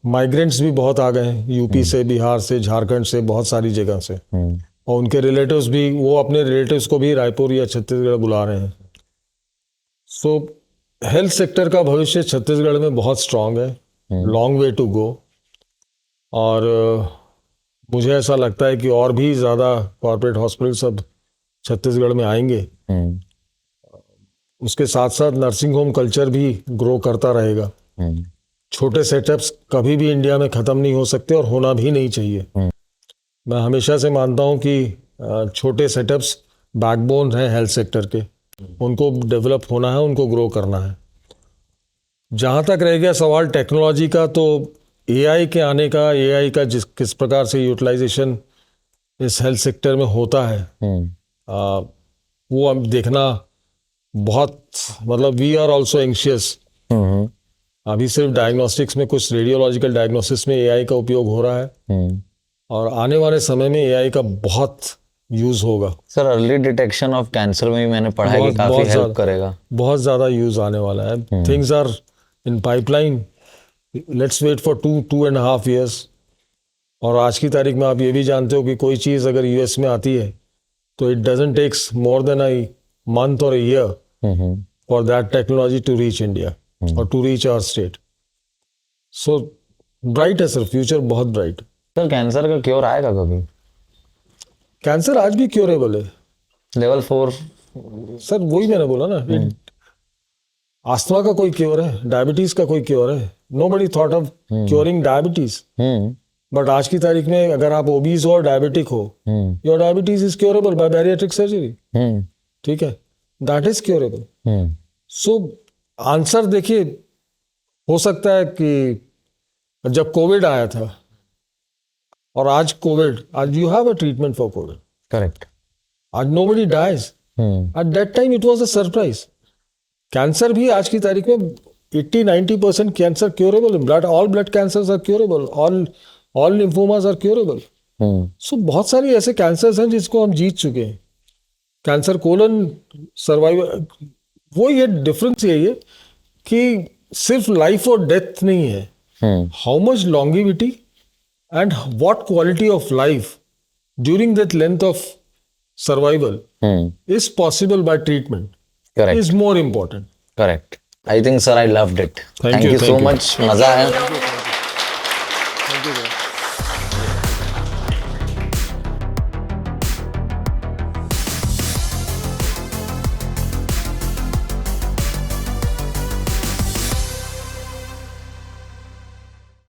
माइग्रेंट्स भी बहुत आ गए हैं, यूपी से, बिहार से, झारखंड से, बहुत सारी जगह से, और उनके रिलेटिव्स भी, वो अपने रिलेटिव्स को भी रायपुर या छत्तीसगढ़ बुला रहे हैं। सो हेल्थ सेक्टर का भविष्य छत्तीसगढ़ में बहुत स्ट्रांग है, लॉन्ग वे टू गो, और मुझे ऐसा लगता है कि और भी ज़्यादा कॉर्पोरेट हॉस्पिटल्स अब छत्तीसगढ़ में आएंगे। उसके साथ साथ नर्सिंग होम कल्चर भी ग्रो करता रहेगा। छोटे सेटअप्स कभी भी इंडिया में ख़त्म नहीं हो सकते और होना भी नहीं चाहिए। मैं हमेशा से मानता हूँ कि छोटे सेटअप्स बैकबोन हैं हेल्थ सेक्टर के, उनको डेवलप होना है, उनको ग्रो करना है। जहाँ तक रह गया सवाल टेक्नोलॉजी का, तो एआई के आने का, एआई का किस प्रकार से यूटिलाइजेशन इस हेल्थ सेक्टर में होता है, वो हम देखना बहुत, मतलब वी आर ऑल्सो एंशियस। अभी सिर्फ डायग्नोस्टिक्स में, कुछ रेडियोलॉजिकल डायग्नोसिस में एआई का उपयोग हो रहा है, और आने वाले समय में एआई का बहुत यूज होगा। Sir early detection of cancer में भी मैंने पढ़ा है कि काफी हेल्प करेगा, बहुत ज़्यादा यूज आने वाला है। Things are in pipeline, let's wait for 2.5 years। और आज की तारीख में आप ये भी जानते हो कि कोई चीज़ अगर यूएस में आती है तो it doesn't takes more than a month और a year for that technology to reach India और to reach our state. So bright है सर, फ्यूचर बहुत ब्राइट। सर कैंसर का क्योर आएगा कभी? कैंसर आज भी क्योरेबल है, लेवल 4। सर वही मैंने बोला ना, आस्थमा का कोई क्योर है, डायबिटीज का कोई क्योर है? Nobody thought of curing diabetes, but आज की तारीख में अगर आप ओबीज हो और डायबिटिक हो, your diabetes is curable by bariatric surgery. ठीक है, that is curable. So answer देखिए, हो सकता है कि जब कोविड आया था और आज कोविड, आज you have a treatment for Covid, correct, आज nobody dies, at that time it was a surprise. Cancer भी आज की तारीख में 80-90% कैंसर क्योरेबल है, blood, all blood cancers are curable, all lymphomas are curable. So बहुत सारी ऐसे कैंसर्स हैं जिसको हम जीत चुके हैं। कैंसर कोलन सर्वाइवल, वो ये डिफरेंस यही है कि सिर्फ लाइफ और डेथ नहीं है, how much longevity and what quality of life during that length of survival is possible by treatment. Correct. Is more important. Correct. I think sir I loved it. Thank you so much. मजा आया।